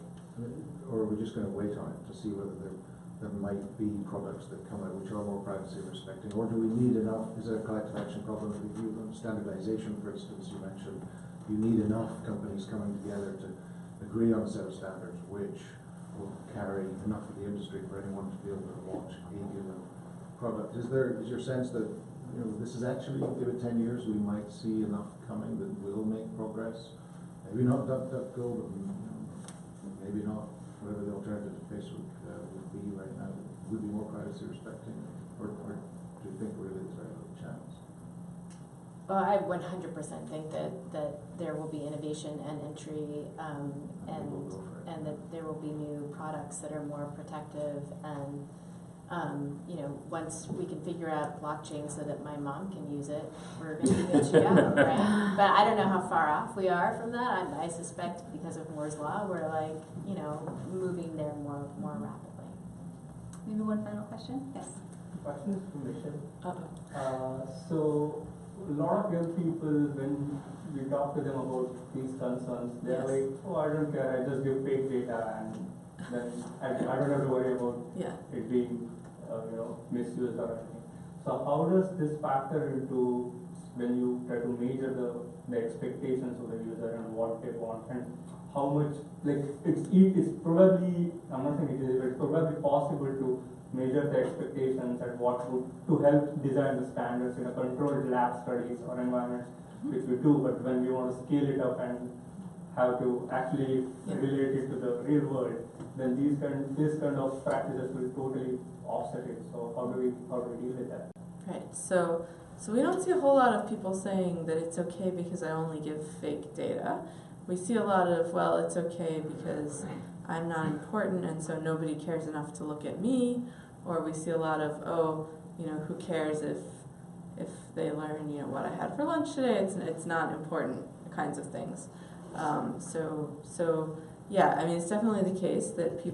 are we just going to wait on it to see whether there might be products that come out which are more privacy respecting, or do we need enough? Is there a collective action problem with you? Standardization, for instance, you mentioned. You need enough companies coming together to agree on a set of standards which will carry enough of the industry for anyone to be able to launch a given product. Is your sense that this is actually, give it 10 years, we might see enough coming that will make progress? Maybe not DuckDuckGo, but maybe not whatever the alternative to Facebook would be right now. Would be more privacy respecting, or do you think really there's very little chance? Well, I 100% think that there will be innovation and entry, and that there will be new products that are more protective, and once we can figure out blockchain so that my mom can use it, we're going to be good to go, right? But I don't know how far off we are from that. I suspect because of Moore's law, we're moving there more rapidly. Maybe one final question? Yes. Question is for Michelle. So a lot of young people, when we talk to them about these concerns, they're like, oh, I don't care, I just give fake data, and then I don't have to worry about it being misused or anything. So how does this factor into when you try to measure the expectations of the user and what they want, and how much, it's probably, I'm not saying it is, but it's probably possible to measure the expectations and what would, to help design the standards in a controlled lab studies or environments, which we do, but when we want to scale it up and have to actually relate it to the real world, then this kind of practices will totally offset it. So how do we deal with that? Right. So So we don't see a whole lot of people saying that it's okay because I only give fake data. We see a lot of, well, it's okay because I'm not important and so nobody cares enough to look at me. Or we see a lot of, oh, you know, who cares if they learn, you know, what I had for lunch today? It's not important kinds of things. So yeah, I mean, it's definitely the case that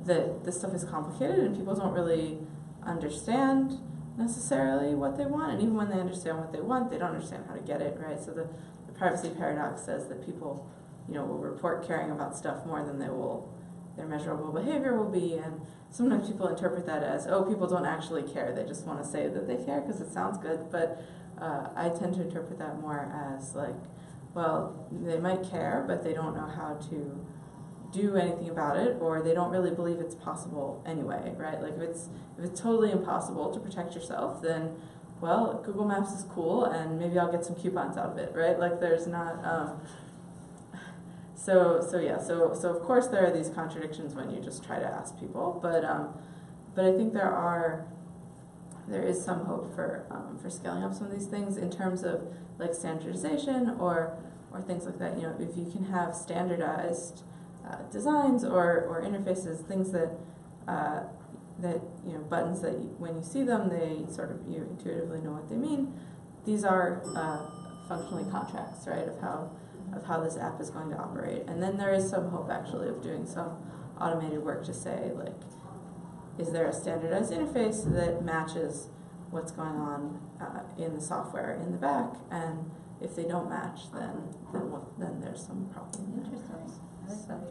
that this stuff is complicated and people don't really understand necessarily what they want, and even when they understand what they want, they don't understand how to get it, right? So the privacy paradox says that people, you know, will report caring about stuff more than their measurable behavior will be, and sometimes people interpret that as, oh, people don't actually care, they just want to say that they care because it sounds good, but I tend to interpret that more as like, well, they might care, but they don't know how to do anything about it, or they don't really believe it's possible anyway, right? Like if it's totally impossible to protect yourself, then, well, Google Maps is cool, and maybe I'll get some coupons out of it, right? Like there's not, so of course there are these contradictions when you just try to ask people, but I think there is some hope for scaling up some of these things in terms of like standardization or things like that. You know, if you can have standardized designs or interfaces, things that you know, buttons that when you see them, they sort of, you intuitively know what they mean. These are functionally contracts, right, of how this app is going to operate. And then there is some hope actually of doing some automated work to say, like, is there a standardized interface that matches what's going on in the software in the back? And if they don't match, then there's some problem. Interesting. I like that idea.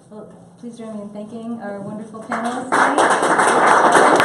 Well, please join me in thanking our wonderful panelists tonight.